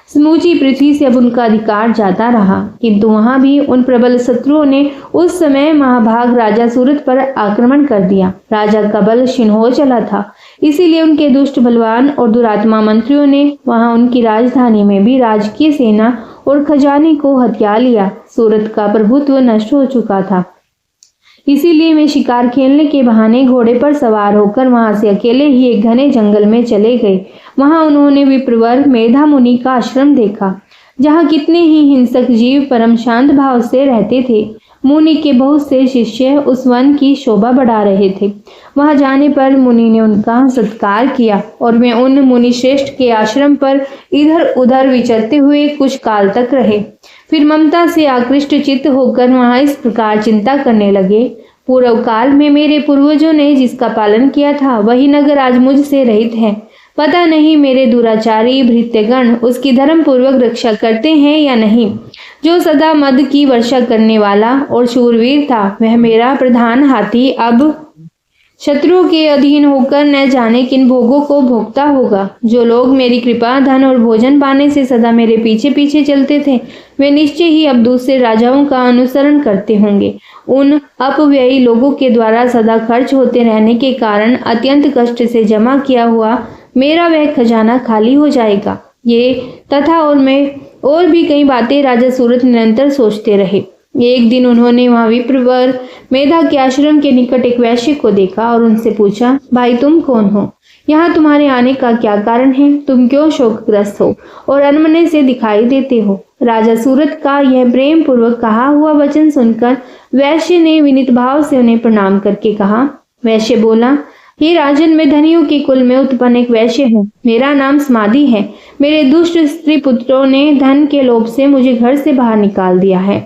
S1: समूची पृथ्वी से अब उनका अधिकार जाता रहा, किंतु वहां भी उन प्रबल शत्रुओं ने उस समय महाभाग राजा सूरत पर आक्रमण कर दिया। राजा का बल क्षीण हो चला था, इसीलिए उनके दुष्ट बलवान और दुरात्मा मंत्रियों ने वहां उनकी राजधानी में भी राजकीय सेना और खजाने को हथिया लिया। सूरत का प्रभुत्व नष्ट हो चुका था। इसीलिए वे शिकार खेलने के बहाने घोड़े पर सवार होकर वहां से अकेले ही एक घने जंगल में चले गए। वहां उन्होंने विप्रवर मेधा मुनि का आश्रम देखा, जहां कितने ही हिंसक जीव परम शांत भाव से रहते थे। मुनि के बहुत से शिष्य उस वन की शोभा बढ़ा रहे थे। वहां जाने पर मुनि ने उनका सत्कार किया और वे उन मुनि श्रेष्ठ के आश्रम पर इधर उधर विचरते हुए कुछ काल तक रहे। फिर ममता से आकृष्ट चित्त होकर वहां इस प्रकार चिंता करने लगे, पूर्व काल में मेरे पूर्वजों ने जिसका पालन किया था, वही नगर आज मुझसे रहित है। पता नहीं मेरे दुराचारी भृत्यगण उसकी धर्म पूर्वक रक्षा करते हैं या नहीं। जो सदा मद की वर्षा करने वाला और शूरवीर था, वह मेरा प्रधान हाथी अब शत्रुओं के अधीन होकर न जाने किन भोगों को भोगता होगा। जो लोग मेरी कृपा, धन और भोजन पाने से सदा मेरे पीछे पीछे चलते थे, वे निश्चय ही अब दूसरे राजाओं का अनुसरण करते होंगे। उन अपव्ययी लोगों के द्वारा सदा खर्च होते रहने के कारण अत्यंत कष्ट से जमा किया हुआ मेरा वह खजाना खाली हो जाएगा। ये तथा और भी कई बातें राजा सूरत निरंतर सोचते रहे। एक दिन उन्होंने वहां विप्रवर मेधा के आश्रम के निकट एक वैश्य को देखा और उनसे पूछा, भाई तुम कौन हो? यहाँ तुम्हारे आने का क्या कारण है? तुम क्यों शोकग्रस्त हो और अनमने से दिखाई देते हो? राजा सूरत का यह प्रेम पूर्वक कहा हुआ वचन सुनकर वैश्य ने विनीत भाव से उन्हें प्रणाम करके कहा। वैश्य बोला, हे राजन, मैं धनियों के कुल में उत्पन्न एक वैश्य हूँ। मेरा नाम समाधि है। मेरे दुष्ट स्त्री पुत्रों ने धन के लोभ से मुझे घर से बाहर निकाल दिया है।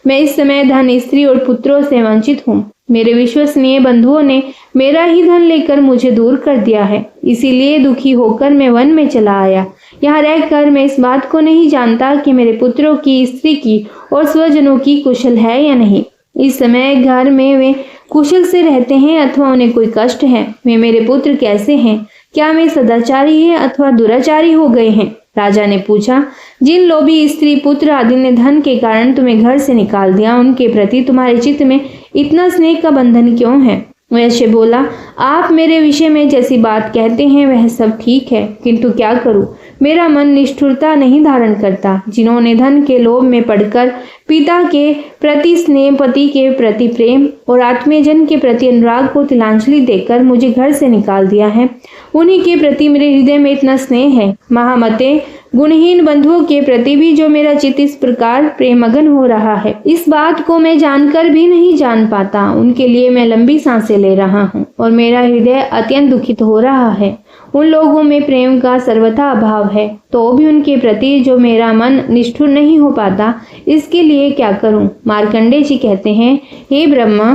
S1: मैं इस समय धन, स्त्री और पुत्रों से वंचित हूँ। मेरे विश्वसनीय बंधुओं ने मेरा ही धन लेकर मुझे दूर कर दिया है। इसीलिए दुखी होकर मैं वन में चला आया। यहाँ रहकर मैं इस बात को नहीं जानता कि मेरे पुत्रों की, स्त्री की और स्वजनों की कुशल है या नहीं। इस समय घर में वे कुशल से रहते हैं अथवा उन्हें कोई कष्ट है। वे मेरे पुत्र कैसे हैं? क्या वे सदाचारी हैं अथवा दुराचारी हो गए हैं? राजा ने पूछा, जिन लोभी स्त्री, पुत्र आदि ने धन के कारण तुम्हें घर से निकाल दिया, उनके प्रति तुम्हारे चित्त में इतना स्नेह का बंधन क्यों है? वैश्य बोला, आप मेरे विषय में जैसी बात कहते हैं वह सब ठीक है, किंतु क्या करूं? मेरा मन निष्ठुरता नहीं धारण करता। जिन्होंने धन के लोभ में पड़कर पिता के प्रति स्नेह, पति के प्रति प्रेम और आत्मीयजन के प्रति अनुराग को तिलांजलि देकर मुझे घर से निकाल दिया है, उन्हीं के प्रति मेरे हृदय में इतना स्नेह है। महामते, गुणहीन बंधुओं के प्रति भी जो मेरा चित्त इस प्रकार प्रेमगन हो रहा है, इस बात को मैं जानकर भी नहीं जान पाता। उनके लिए मैं लंबी सांसें ले रहा हूँ और मेरा हृदय अत्यंत दुखित हो रहा है। उन लोगों में प्रेम का सर्वथा अभाव है, तो भी उनके प्रति जो मेरा मन निष्ठुर नहीं हो पाता, इसके लिए क्या करूं? मार्कंडेय जी कहते हैं, हे ब्रह्मा,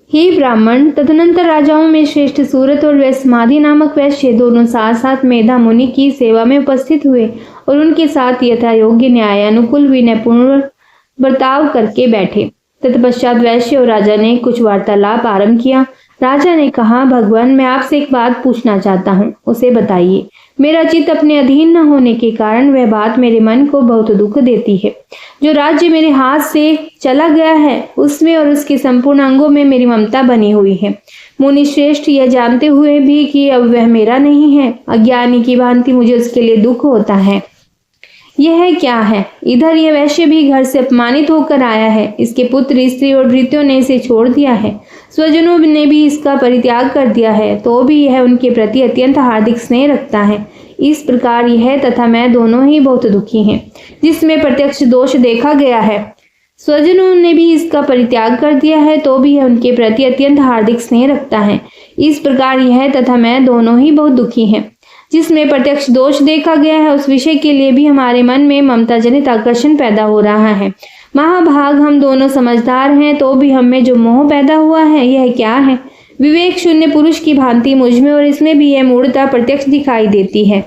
S1: हे ब्राह्मण, तदनंतर राजाओं में श्रेष्ठ सूरत और वैश्यमादि नामक वैश्य दोनों साथ साथ मेधा मुनि की सेवा में उपस्थित हुए और उनके साथ यथा योग्य न्यायानुकूल विनयपूर्ण बर्ताव करके बैठे। तत्पश्चात वैश्य और राजा ने कुछ वार्तालाप आरंभ किया। राजा ने कहा, भगवान, मैं आपसे एक बात पूछना चाहता हूँ, उसे बताइए। मेरा चित्त अपने अधीन न होने के कारण वह बात मेरे मन को बहुत दुख देती है। जो राज्य मेरे हाथ से चला गया है उसमें और उसके संपूर्ण अंगों में मेरी ममता बनी हुई है। मुनि श्रेष्ठ यह जानते हुए भी कि अब वह मेरा नहीं है, अज्ञानी की भांति मुझे उसके लिए दुख होता है। यह क्या है? इधर यह वैश्य भी घर से अपमानित होकर आया है। इसके पुत्र, स्त्री और भृत्यों ने इसे छोड़ दिया है। स्वजनों ने भी इसका परित्याग कर दिया है, तो भी यह उनके प्रति अत्यंत हार्दिक स्नेह रखता है। इस प्रकार यह तथा मैं दोनों ही बहुत दुखी हैं, जिसमें प्रत्यक्ष दोष देखा गया है। स्वजनों ने भी इसका परित्याग कर दिया है, तो भी यह उनके प्रति अत्यंत हार्दिक स्नेह रखता है। इस प्रकार यह तथा मैं दोनों ही बहुत दुखी हैं। जिसमें प्रत्यक्ष दोष देखा गया है उस विषय के लिए भी हमारे मन में ममता जनित आकर्षण पैदा हो रहा है। महाभाग, हम दोनों समझदार हैं, तो भी हम में जो मोह पैदा हुआ है यह क्या है? विवेक शून्य पुरुष की भांति मुझमें और इसमें भी यह मूढ़ता प्रत्यक्ष दिखाई देती है।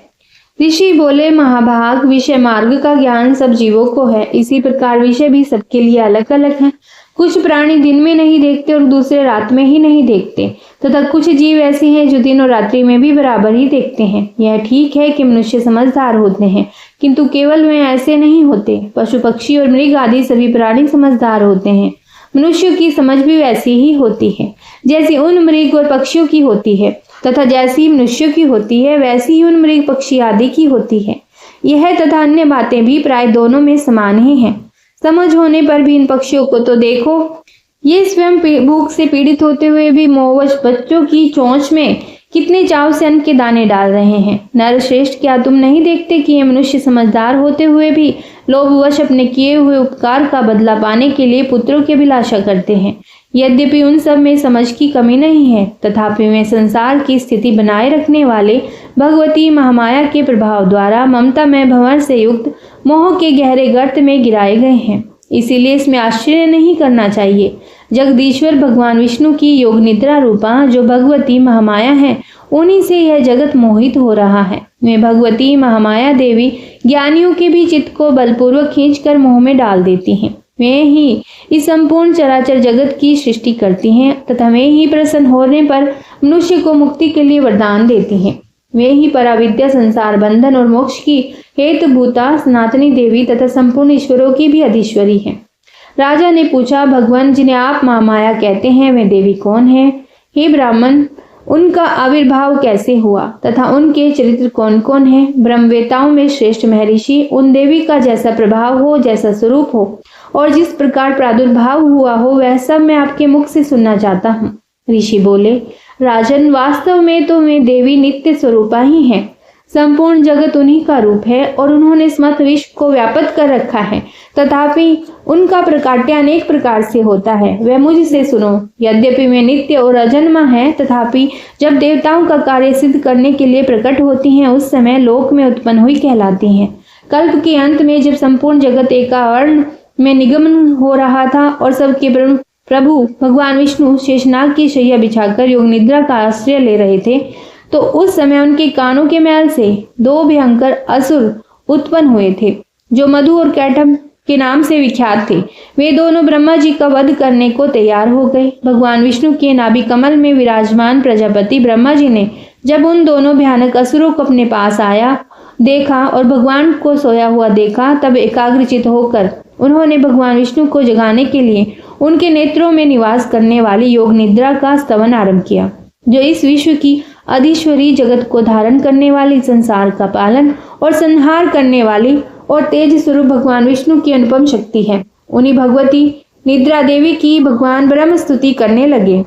S1: ऋषि बोले, महाभाग, विषय मार्ग का ज्ञान सब जीवों को है। इसी प्रकार विषय भी सबके लिए अलग अलग है। कुछ प्राणी दिन में नहीं देखते और दूसरे रात में ही नहीं देखते, तथा कुछ जीव ऐसे हैं जो दिन और रात्रि में भी बराबर ही देखते हैं। यह ठीक है कि मनुष्य समझदार होते हैं, किंतु केवल वे ऐसे नहीं होते। पशु पक्षी और मृग आदि सभी प्राणी समझदार होते हैं। मनुष्यों की समझ भी वैसी ही होती है जैसी उन मृग और पक्षियों की होती है, तथा जैसी मनुष्यों की होती है वैसी ही उन मृग पक्षी आदि की होती है। यह तथा अन्य बातें भी प्राय दोनों में समान ही हैं। समझ होने पर भी इन पक्षियों को तो देखो, ये स्वयं भूख से पीड़ित होते हुए भी मोहवश बच्चों की चोंच में कितने चाव से अन्न के दाने डाल रहे हैं। नर श्रेष्ठ, क्या तुम नहीं देखते कि ये मनुष्य समझदार होते हुए भी लोभवश अपने किए हुए उपकार का बदला पाने के लिए पुत्रों की अभिलाषा करते हैं? यद्यपि उन सब में समझ की कमी नहीं है, तथापि वे संसार की स्थिति बनाए रखने वाले भगवती महामाया के प्रभाव द्वारा ममता में भंवर से युक्त मोह के गहरे गर्त में गिराए गए हैं। इसीलिए इसमें आश्चर्य नहीं करना चाहिए। जगदीश्वर भगवान विष्णु की योग निद्रा रूपा जो भगवती महामाया है, उन्हीं से यह जगत मोहित हो रहा है। वे भगवती महामाया देवी ज्ञानियों के भी चित्त को बलपूर्वक खींचकर मोह में डाल देती हैं। वे ही इस संपूर्ण चराचर जगत की सृष्टि करती हैं, तथा वे ही प्रसन्न होने पर मनुष्य को मुक्ति के लिए वरदान देती हैं। वे ही पराविद्या, संसार बंधन और मोक्ष की हेतुभूता सनातनी देवी तथा संपूर्ण ईश्वरों की भी अधीश्वरी है। राजा ने पूछा, भगवान, जिन्हें आप महामाया कहते हैं वे देवी कौन है? हे ब्राह्मण, उनका आविर्भाव कैसे हुआ तथा उनके चरित्र कौन कौन है? ब्रह्मवेताओं में श्रेष्ठ महर्षि उन देवी का जैसा प्रभाव हो, जैसा स्वरूप हो और जिस प्रकार प्रादुर्भाव हुआ हो, वह सब मैं आपके मुख से सुनना चाहता हूँ। ऋषि बोले, राजन, वास्तव में तो वे देवी नित्य स्वरूपा ही हैं। संपूर्ण जगत उन्हीं का रूप है और उन्होंने समस्त विश्व को व्याप्त कर रखा है। तथापि उनका प्रकाट्य अनेक प्रकार से होता है। वह मुझसे सुनो। यद्यपि वे नित्य और अजन्मा है, तथापि जब देवताओं का कार्य सिद्ध करने के लिए प्रकट होती हैं, उस समय लोक में उत्पन्न हुई कहलाती हैं। कल्प के अंत में जब संपूर्ण जगत एकावर्ण में निगमन हो रहा था और सबके प्रभु भगवान विष्णु शेषनाग की शैया बिछाकर योग निद्रा का आश्रय ले रहे थे, तो उस समय उनके कानों के मैल से दो भयंकर असुर उत्पन्न हुए थे, जो मधु और कैटभ के नाम से विख्यात थे। वे दोनों ब्रह्मा जी का वध करने को तैयार हो गए। भगवान विष्णु के नाभि कमल में विराजमान प्रजापति ब्रह्मा जी ने जब उन दोनों भयानक असुरों को अपने पास आया देखा और भगवान को सोया हुआ देखा, तब एकाग्रचित होकर उन्होंने भगवान विष्णु को जगाने के लिए उनके नेत्रों में निवास करने वाली योग निद्रा का स्तवन आरंभ किया, जो इस विश्व की अधीश्वरी, जगत को धारण करने वाली, संसार का पालन और संहार करने वाली और तेज स्वरूप भगवान विष्णु की अनुपम शक्ति है। उन्हीं भगवती निद्रा देवी की भगवान ब्रह्म स्तुति करने लगे।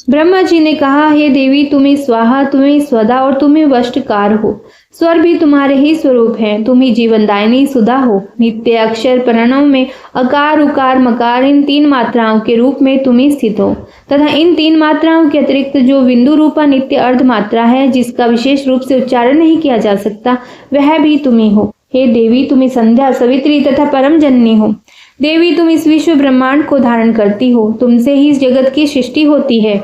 S1: ब्रह्मा जी ने कहा, हे देवी, तुम्ही स्वाहा, तुम्ही स्वदा और तुम्ही वष्टकार हो। स्वर भी तुम्हारे ही स्वरूप हैं। तुम ही जीवनदायिनी सुधा हो। नित्य अक्षर प्रणव में अकार, उकार, मकार, इन तीन मात्राओं के रूप में तुम ही स्थित हो, तथा इन तीन मात्राओं के अतिरिक्त जो बिंदु रूपा नित्य अर्ध मात्रा है, जिसका विशेष रूप से उच्चारण नहीं किया जा सकता, वह भी तुम ही हो। हे देवी, तुम्ही संध्या, सवित्री तथा परम जननी हो। देवी तुम इस विश्व ब्रह्मांड को धारण करती हो, तुमसे ही इस जगत की सृष्टि होती है,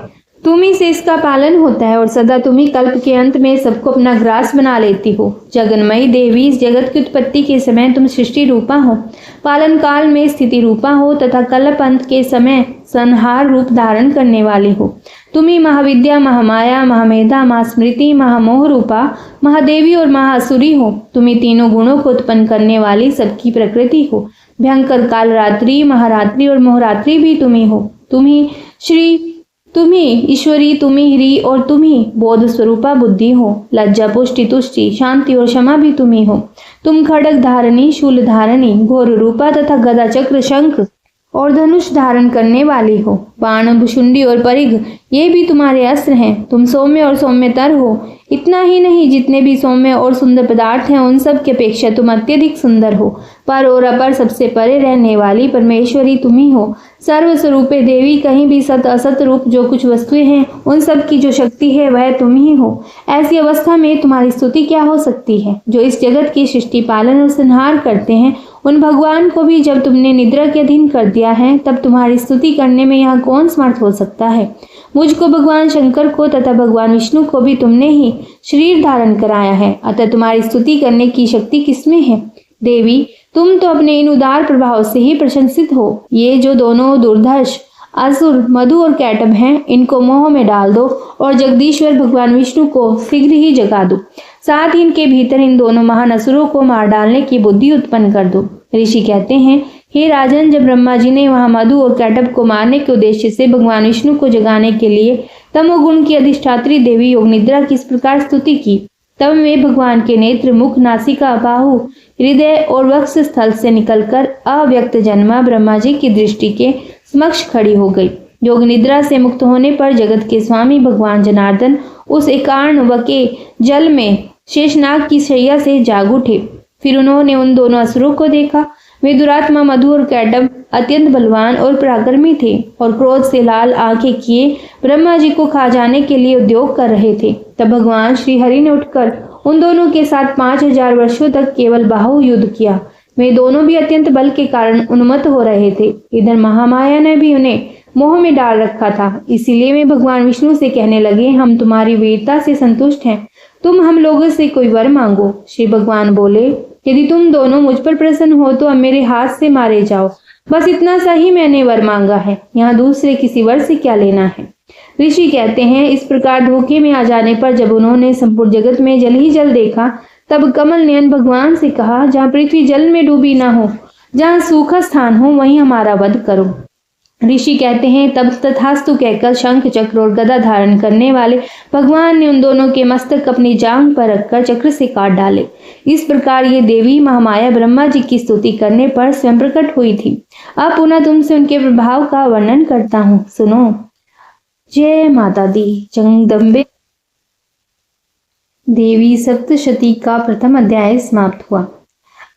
S1: तुम ही से इसका पालन होता है और सदा तुम ही कल्प के अंत में सबको अपना ग्रास बना लेती हो। जगन्मयी देवी, इस जगत की उत्पत्ति के समय तुम सृष्टि रूपा हो, पालन काल में स्थिति रूपा हो तथा कल्प अंत के समय संहार रूप धारण करने वाली हो। तुम ही महाविद्या, महामाया, महामेधा, महास्मृति, महामोह रूपा महादेवी और महासुरी हो। तुम ही तीनों गुणों को उत्पन्न करने वाली सबकी प्रकृति हो। भयंकर काल रात्रि, महारात्रि और मोहरात्रि भी तुम ही हो। तुम ही श्री, तुम ही ईश्वरी, तुम ही ह्री और तुम ही बोध स्वरूपा बुद्धि हो। लज्जा, पुष्टि, तुष्टि, शांति और क्षमा भी तुम ही हो। तुम खड्ग धारणी, शूल धारणी, घोर रूपा तथा गदा, चक्र, शंख और धनुष धारण करने वाली हो। बाण, भुशुंडी और परिघ ये भी तुम्हारे अस्त्र हैं। तुम सौम्य और सौम्यतर हो। इतना ही नहीं, जितने भी सौम्य और सुंदर पदार्थ हैं उन सब की अपेक्षा तुम अत्यधिक सुंदर हो। पर और अपर सबसे परे रहने वाली परमेश्वरी तुम ही हो। सर्वस्वरूपे देवी, कहीं भी सत असत रूप जो कुछ वस्तुएं हैं उन सब की जो शक्ति है वह तुम ही हो। ऐसी अवस्था में तुम्हारी स्तुति क्या हो सकती है? जो इस जगत की सृष्टि, पालन और संहार करते हैं उन भगवान को भी जब तुमने निद्रा के अधीन कर दिया है तब तुम्हारी स्तुति करने में यहाँ कौन समर्थ हो सकता है? मुझको, भगवान शंकर को तथा भगवान विष्णु को भी तुमने ही शरीर धारण कराया है, अतः तुम्हारी स्तुति करने की शक्ति किसमें है? देवी, तुम तो अपने इन उदार प्रभाव से ही प्रशंसित हो। ये जो दोनों दुर्धर्ष असुर मधु और कैटब हैं इनको मोह में डाल दो और जगदीश्वर भगवान विष्णु को शीघ्र ही जगा दो। साथ ही इनके भीतर इन दोनों महान असुरों को मार डालने की बुद्धि उत्पन्न कर दो। ऋषि कहते हैं, हे राजन, जब ब्रह्मा जी ने वहां मधु और कैटब को मारने के उद्देश्य से भगवान विष्णु को जगाने के लिए तमोगुण की अधिष्ठात्री देवी योग निद्रा की इस प्रकार स्तुति की, तब वे भगवान के नेत्र, मुख, नासिका, बाहु, हृदय और वक्ष स्थल से निकलकर अव्यक्त जन्मा ब्रह्मा जी की दृष्टि के समक्ष खड़ी हो गई। योग निद्रा से मुक्त होने पर जगत के स्वामी भगवान जनार्दन उस एकार्ण के जल में शेषनाग की शैया से जाग उठे। फिर उन्होंने उन दोनों असुरों को देखा। वे दुरात्मा मधु और कैटब अत्यंत बलवान और पराक्रमी थे और क्रोध से लाल आंखें किए ब्रह्मा जी को खा जाने के लिए उद्योग कर रहे थे। तब भगवान श्री हरि ने उठकर उन दोनों के साथ 5000 वर्षों तक केवल बाहु युद्ध किया। वे दोनों भी अत्यंत बल के कारण उन्मत्त हो रहे थे। इधर महामाया ने भी उन्हें मोह में डाल रखा था। इसीलिए वे भगवान विष्णु से कहने लगे, हम तुम्हारी वीरता से संतुष्ट हैं, तुम हम लोगों से कोई वर मांगो। श्री भगवान बोले, यदि तुम दोनों मुझ पर प्रसन्न हो तो अब मेरे हाथ से मारे जाओ। बस इतना सा ही मैंने वर मांगा है, यहाँ दूसरे किसी वर से क्या लेना है। ऋषि कहते हैं, इस प्रकार धोखे में आ जाने पर जब उन्होंने संपूर्ण जगत में जल ही जल देखा, तब कमल नयन भगवान से कहा, जहाँ पृथ्वी जल में डूबी ना हो, जहाँ सूखा स्थान हो, वहीं हमारा वध करो। ऋषि कहते हैं, तब तथास्तु कहकर शंख, चक्र और गदा धारण करने वाले भगवान ने उन दोनों के मस्तक अपनी जांघ पर रखकर चक्र से काट डाले। इस प्रकार ये देवी महामाया ब्रह्मा जी की स्तुति करने पर स्वयं प्रकट हुई थी। अब पुनः तुमसे उनके प्रभाव का वर्णन करता हूँ, सुनो। जय माता दी। जगदम्बे देवी सप्तशती का प्रथम अध्याय समाप्त हुआ।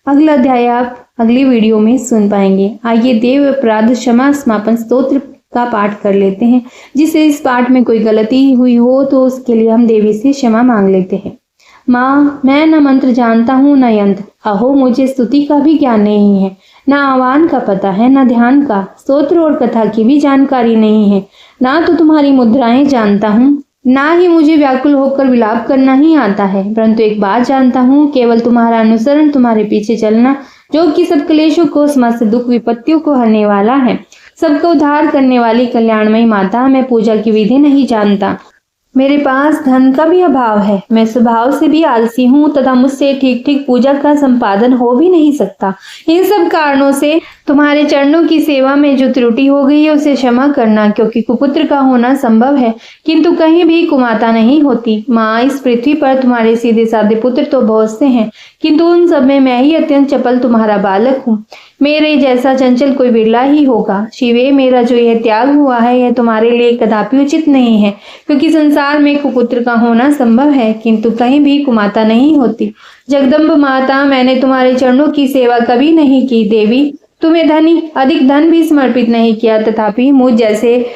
S1: अगला अध्याय आप अगली वीडियो में सुन पाएंगे। आइए देव अपराध क्षमा समापन स्तोत्र का पाठ कर लेते हैं। जिससे इस पाठ में कोई गलती हुई हो तो उसके लिए हम देवी से क्षमा मांग लेते हैं। माँ, मैं न मंत्र जानता हूँ न यंत्र। अहो, मुझे स्तुति का भी ज्ञान नहीं है, न आह्वान का पता है, न ध्यान का, स्तोत्र और कथा की भी जानकारी नहीं है। ना तो तुम्हारी मुद्राएं जानता हूँ, ना ही मुझे व्याकुल होकर विलाप करना ही आता है। परंतु एक बात जानता हूँ, केवल तुम्हारा अनुसरण, तुम्हारे पीछे चलना, जो कि सब क्लेशों को, समस्त दुख विपत्तियों को हरने वाला है, सबका उद्धार करने वाली कल्याणमयी माता। मैं पूजा की विधि नहीं जानता, मेरे पास धन का भी अभाव है, मैं स्वभाव से भी आलसी हूँ तथा मुझसे ठीक ठीक पूजा का संपादन हो भी नहीं सकता। इन सब कारणों से तुम्हारे चरणों की सेवा में जो त्रुटि हो गई है उसे क्षमा करना, क्योंकि कुपुत्र का होना संभव है किंतु कहीं भी कुमाता नहीं होती। माँ, इस पृथ्वी पर तुम्हारे सीधे साधे पुत्र तो बहुत से हैं, किंतु उन सब में मैं ही अत्यंत चपल तुम्हारा बालक हूँ। मेरे जैसा चंचल कोई बिरला ही होगा। शिवे, मेरा जो यह त्याग हुआ है यह तुम्हारे लिए कदापि उचित नहीं है, क्योंकि संसार में कुपुत्र का होना संभव है किंतु कहीं भी कुमाता नहीं होती। जगदम्ब माता, मैंने तुम्हारे चरणों की सेवा कभी नहीं की। देवी, तुम्हें अधिक धन भी समर्पित नहीं किया, तथापि मुझ जैसे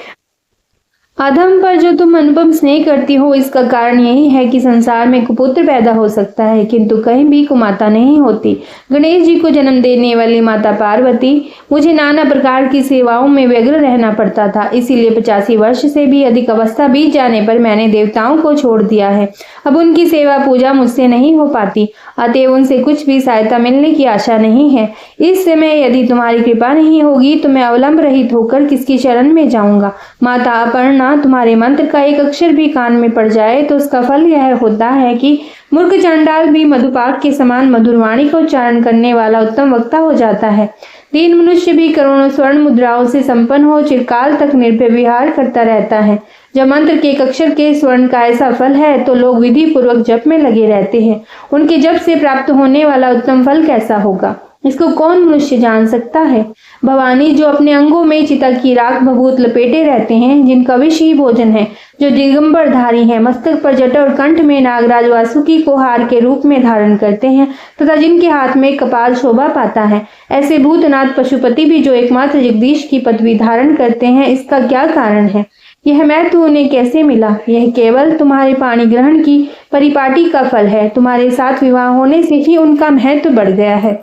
S1: अधम पर जो तुम अनुपम स्नेह करती हो, इसका कारण यही है कि संसार में कुपुत्र पैदा हो सकता है किंतु कहीं भी कुमाता नहीं होती। गणेश जी को जन्म देने वाली माता पार्वती, मुझे नाना प्रकार की सेवाओं में व्यग्र रहना पड़ता था, इसीलिए 85 वर्ष से भी अधिक अवस्था बीत जाने पर मैंने देवताओं को छोड़ दिया है। अब उनकी सेवा पूजा मुझसे नहीं हो पाती, अतएव उनसे कुछ भी सहायता मिलने की आशा नहीं है। इस समय यदि तुम्हारी कृपा नहीं होगी तो मैं अवलंब रहित होकर किसकी शरण में जाऊंगा। माता अपर्णा, तुम्हारे मंत्र का एक अक्षर भी कान में पड़ जाए तो उसका फल यह होता है कि मूर्ख चांडाल भी मधुपाक के समान मधुर वाणी का उच्चारण करने वाला उत्तम वक्ता हो जाता है। दीन मनुष्य भी करोड़ों स्वर्ण मुद्राओं से संपन्न हो चिरकाल तक निर्भय विहार करता रहता है। जब मंत्र के एक अक्षर के स्वर्ण का ऐसा फल है तो लोग विधि पूर्वक जप में लगे रहते हैं। उनके जप से प्राप्त होने वाला उत्तम फल कैसा होगा, इसको कौन मनुष्य जान सकता है। भवानी, जो अपने अंगों में चिता की राख भभूत लपेटे रहते हैं, जिनका विष ही भोजन है, जो दिगंबर धारी हैं, मस्तक पर जटा और कंठ में नागराज वासुकी को हार के रूप में धारण करते हैं तथा जिनके हाथ में कपाल शोभा पाता है, ऐसे भूतनाथ पशुपति भी जो एकमात्र जगदीश की पदवी धारण करते हैं, इसका क्या कारण है। यह महत्व उन्हें कैसे मिला। यह केवल तुम्हारे पाणी ग्रहण की परिपाटी का फल है। तुम्हारे साथ विवाह होने से ही उनका महत्व बढ़ गया है।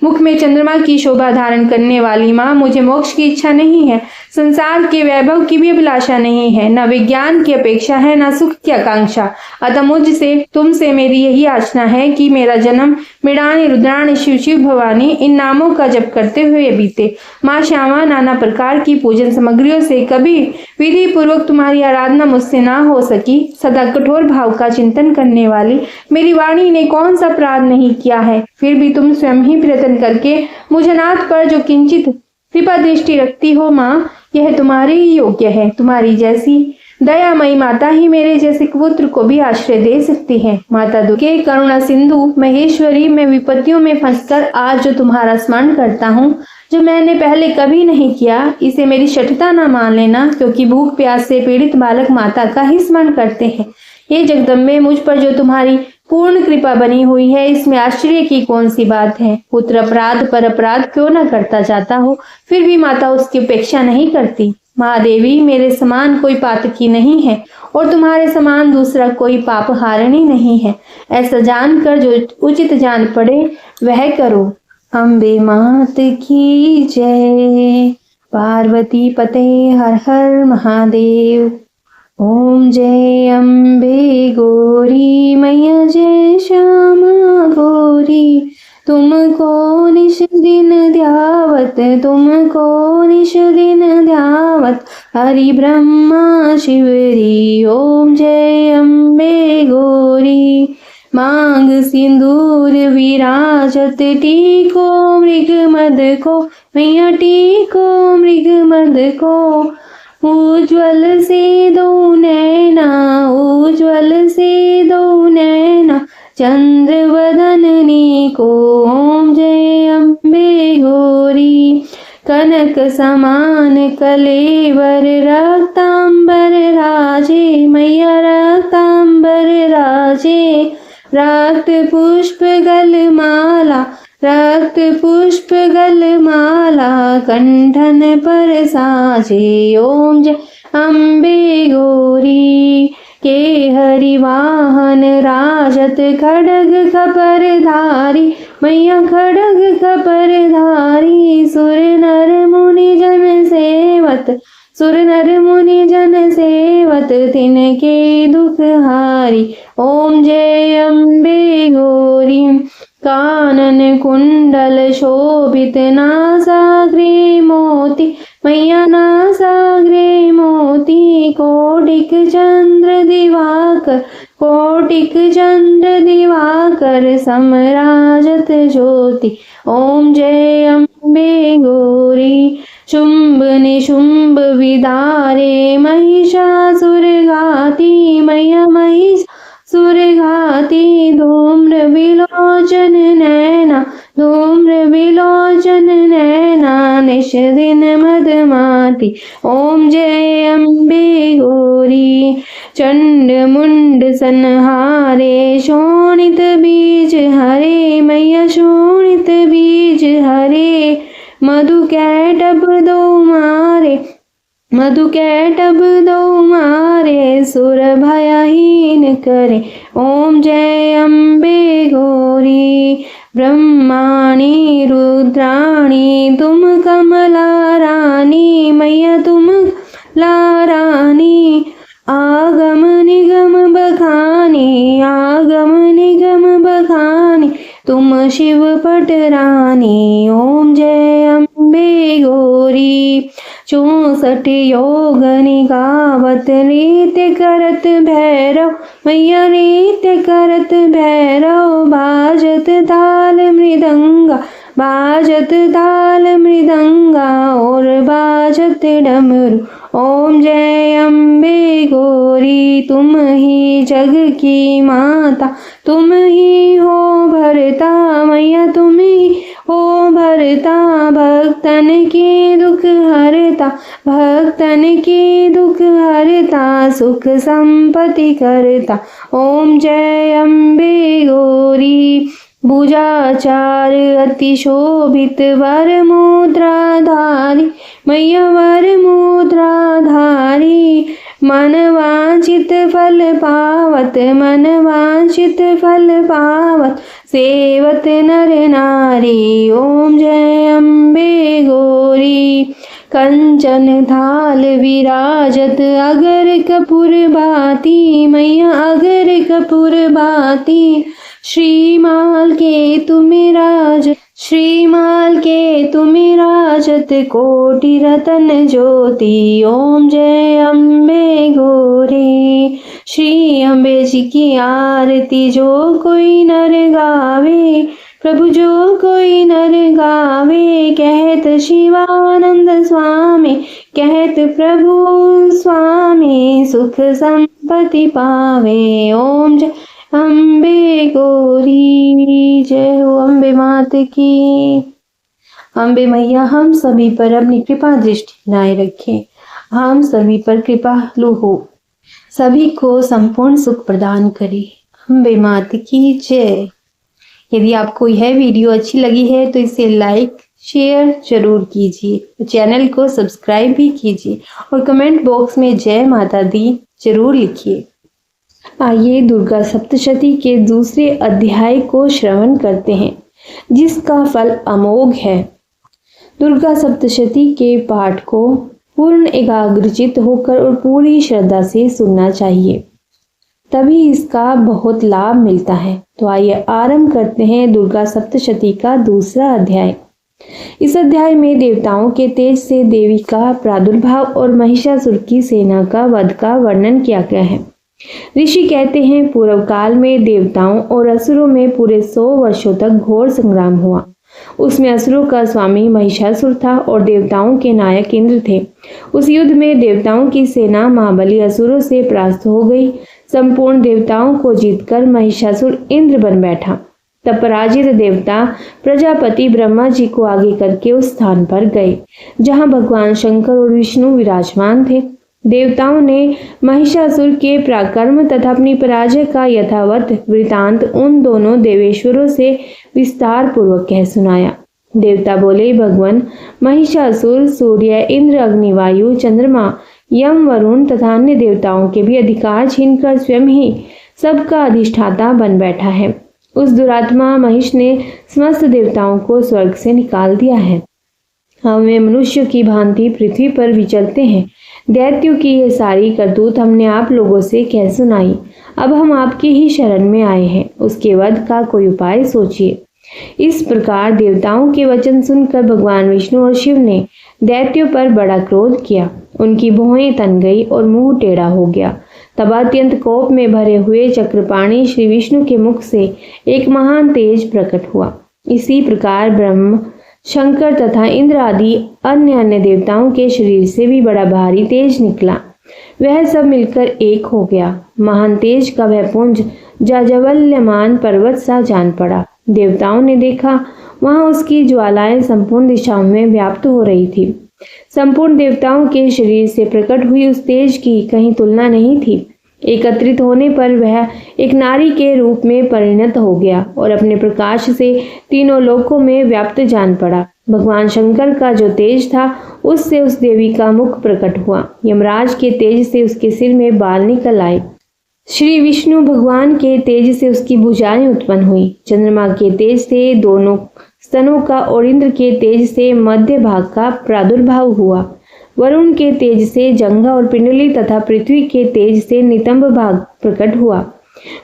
S1: मुख में चंद्रमा की शोभा धारण करने वाली माँ, मुझे मोक्ष की इच्छा नहीं है, संसार के वैभव की भी अभिलाषा नहीं है, न विज्ञान की अपेक्षा है, न सुख की आकांक्षा। अतः मुझसे तुमसे मेरी यही याचना है कि मेरा जन्म मृडानी रुद्राणी शिव शिव भवानी इन नामों का जप करते हुए बीते। माँ श्यामा, नाना प्रकार की पूजन सामग्रियों से कभी विधि पूर्वक तुम्हारी आराधना मुझसे ना हो सकी। सदा कठोर भाव का चिंतन करने वाली मेरी वाणी ने कौन सा अपराध नहीं किया है, फिर भी तुम स्वयं ही प्रयत्न करके मुझ अनाथ पर जो किंचित कृपा दृष्टि रखती हो माँ, यह तुम्हारे ही योग्य है। तुम्हारी जैसी दयामयी माता ही मेरे जैसे पुत्र को भी आश्रय दे सकती है। माता दुर्गे, करुणा सिंधु महेश्वरी, मैं विपत्तियों में फंसकर आज जो तुम्हारा स्मरण करता हूँ, जो मैंने पहले कभी नहीं किया, इसे मेरी शठता न मान लेना, क्योंकि भूख प्यास से पीड़ित बालक माता का ही स्मरण करते हैं। ये जगदम्बे, मुझ पर जो तुम्हारी पूर्ण कृपा बनी हुई है, इसमें आश्चर्य की कौन सी बात है। पुत्र अपराध पर अपराध क्यों न करता जाता हो, फिर भी माता उसकी उपेक्षा नहीं करती। महादेवी, मेरे समान कोई पातकी नहीं है और तुम्हारे समान दूसरा कोई पाप हारिणी नहीं है। ऐसा जानकर जो उचित जान पड़े वह करो। अम्बे मात की जय। पार्वती पते हर हर महादेव। ओम जय अम्बे गौरी मैया, जय श्यामा गौरी। तुमको निश दिन ध्यावत, तुमको निश दिन ध्यावत, हरि ब्रह्मा शिवरी। ओम जय अम्बे गौरी। मांग सिंदूर विराजत, टीको मृग मद को मैया, टीको मृग मद को। उज्ज्वल से दो नैना, उज्ज्वल से दो नैना, चंद्र वदननी को। ओम जय अम्बे गौरी। कनक समान कलेवर, रक्तांबर राजे मैया, रक्तांबर राजे। रक्त पुष्प गलमाला, रक्त पुष्प गलमाला, कंठन पर साजे। ओम जय अम्बे गौरी। के हरिवाहन राजत, खड़ग खपर धारी मैया, खड़ग खपर धारी। सुर नर मुनि जन सेवत, सुर नर मुनि जन सेवत, तिनके दुख हारी। ओम जय अम्बे गौरी। कानन कुंडल शोभित, नासाग्रे मोती मैया, नासाग्रे मोती। कोटिक चंद्र दिवाकर, कोटिक चंद्र दिवाकर, समराजत ज्योति। ओम जय अम्बे गौरी। शुंभ निशुंभ विदारे महिषासुर घाती मैया, महिषासुर घाती। धूम्र विलोचन नैना, धूम्र विलोचन नैना, निश दिन मदमाती। ओम जय अम्बे गौरी। चंड मुंड संहारे, शोणित बीज हरे मैया, शोणित बीज हरे। मधु कैटभ दो मारे, मधु कैटभ दो मारे। सुर भयहीन करे। ओम जय अम्बे गौरी ब्रह्माणी रुद्राणी तुम कमला रानी, मैया तुम कमला रानी। आगम निगम बखानी, आगम निगम बखानी तुम शिव पट रानी। ओम जय अम्बे गौरी 64 योग निगावत नृत्य करत भैरव, मैया नृत्य करत भैरव। बाजत ताल मृदंगा, बाजत ताल मृदंगा और बाजत डमरू। ओम जय अम्बे गौरी तुम ही जग की माता, तुम ही हो भरता, मैया तुम ही हो भरता। भक्तन के दुख हरता, भक्तन के दुख हरता, सुख संपत्ति करता। ओम जय अम्बे गौरी भुजाचार अति शोभित वर मुद्राधारी, मैया वर मुद्राधारी। मन वांछित फल पावत, मन वांछित फल पावत, सेवत नर नारी। ओम जय अम्बे गौरी कंचन थाल विराजत अगर कपूर बाती, मैया अगर कपूर बाती। श्रीमाल के तुम राज, श्रीमाल के तुम राजत कोटि रतन ज्योति। ओम जय अम्बे गौरी श्री अम्बे जी की आरती जो कोई नर गावे, प्रभु जो कोई नर गावे। कहत शिवानंद स्वामी, कहत प्रभु स्वामी, सुख संपत्ति पावे। ओम जय अम्बे गौरी, जय हो अम्बे मात की। अम्बे मैया हम सभी पर अपनी कृपा दृष्टि बनाए रखें, हम सभी पर कृपालु हो, सभी को संपूर्ण सुख प्रदान करे। अम्बे मात की जय। यदि आपको यह वीडियो अच्छी लगी है तो इसे लाइक शेयर जरूर कीजिए, चैनल को सब्सक्राइब भी कीजिए और कमेंट बॉक्स में जय माता दी जरूर लिखिए। आइए दुर्गा सप्तशती के दूसरे अध्याय को श्रवण करते हैं, जिसका फल अमोघ है। दुर्गा सप्तशती के पाठ को पूर्ण एकाग्रचित होकर और पूरी श्रद्धा से सुनना चाहिए, तभी इसका बहुत लाभ मिलता है। तो आइए आरंभ करते हैं दुर्गा सप्तशती का दूसरा अध्याय। इस अध्याय में देवताओं के तेज से देवी का प्रादुर्भाव और महिषासुर की सेना का वध का वर्णन किया गया है। ऋषि कहते हैं, पूर्व काल में देवताओं और असुरों में पूरे 100 वर्षों तक घोर संग्राम हुआ। उसमें असुरों का स्वामी महिषासुर था और देवताओं के नायक इंद्र थे। उस युद्ध में देवताओं की सेना महाबली असुरों से परास्त हो गई। संपूर्ण देवताओं को जीतकर महिषासुर इंद्र बन बैठा। तब पराजित देवता प्रजापति ब्रह्मा जी को आगे करके उस स्थान पर गए जहां भगवान शंकर और विष्णु विराजमान थे। देवताओं ने महिषासुर के पराक्रम तथा अपनी पराजय का यथावत वृतांत उन दोनों देवेश्वरों से विस्तार पूर्वक कह सुनाया। देवता बोले, भगवान महिषासुर सूर्य, इंद्र, अग्नि, वायु, चंद्रमा, यम, वरुण तथा अन्य देवताओं के भी अधिकार छीनकर स्वयं ही सबका अधिष्ठाता बन बैठा है। उस दुरात्मा महिष ने समस्त देवताओं को स्वर्ग से निकाल दिया है। हमें मनुष्य की भांति पृथ्वी पर विचरते हैं। दैत्यों की ये सारी करतूत हमने आप लोगों से कह सुनाई। अब हम आपकी ही शरण में आए हैं, उसके वध का कोई उपाय सोचिए। इस प्रकार देवताओं के वचन सुनकर भगवान विष्णु और शिव ने दैत्यों पर बड़ा क्रोध किया। उनकी भौहें तन गई और मुंह टेढ़ा हो गया। तब अत्यंत कोप में भरे हुए चक्रपाणी श्री विष्णु के मुख से एक महान तेज प्रकट हुआ। इसी प्रकार ब्रह्म, शंकर तथा इंद्र आदि अन्य देवताओं के शरीर से भी बड़ा भारी तेज निकला। वह सब मिलकर एक हो गया। महान तेज का वह पुंज जाज्वल्यमान पर्वत सा जान पड़ा। देवताओं ने देखा, वहां उसकी ज्वालाएं संपूर्ण दिशाओं में व्याप्त हो रही थी। संपूर्ण देवताओं के शरीर से प्रकट हुई उस तेज की कहीं तुलना नहीं थी। एकत्रित होने पर वह एक नारी के रूप में परिणत हो गया और अपने प्रकाश से तीनों लोकों में व्याप्त जान पड़ा। भगवान शंकर का जो तेज था उससे उस देवी का मुख प्रकट हुआ। यमराज के तेज से उसके सिर में बाल निकल आए। श्री विष्णु भगवान के तेज से उसकी भुजाएं उत्पन्न हुई। चंद्रमा के तेज से दोनों स्तनों का और इंद्र के तेज से मध्य भाग का प्रादुर्भाव हुआ। वरुण के तेज से जंघा और पिंडली तथा पृथ्वी के तेज से नितंब भाग प्रकट हुआ।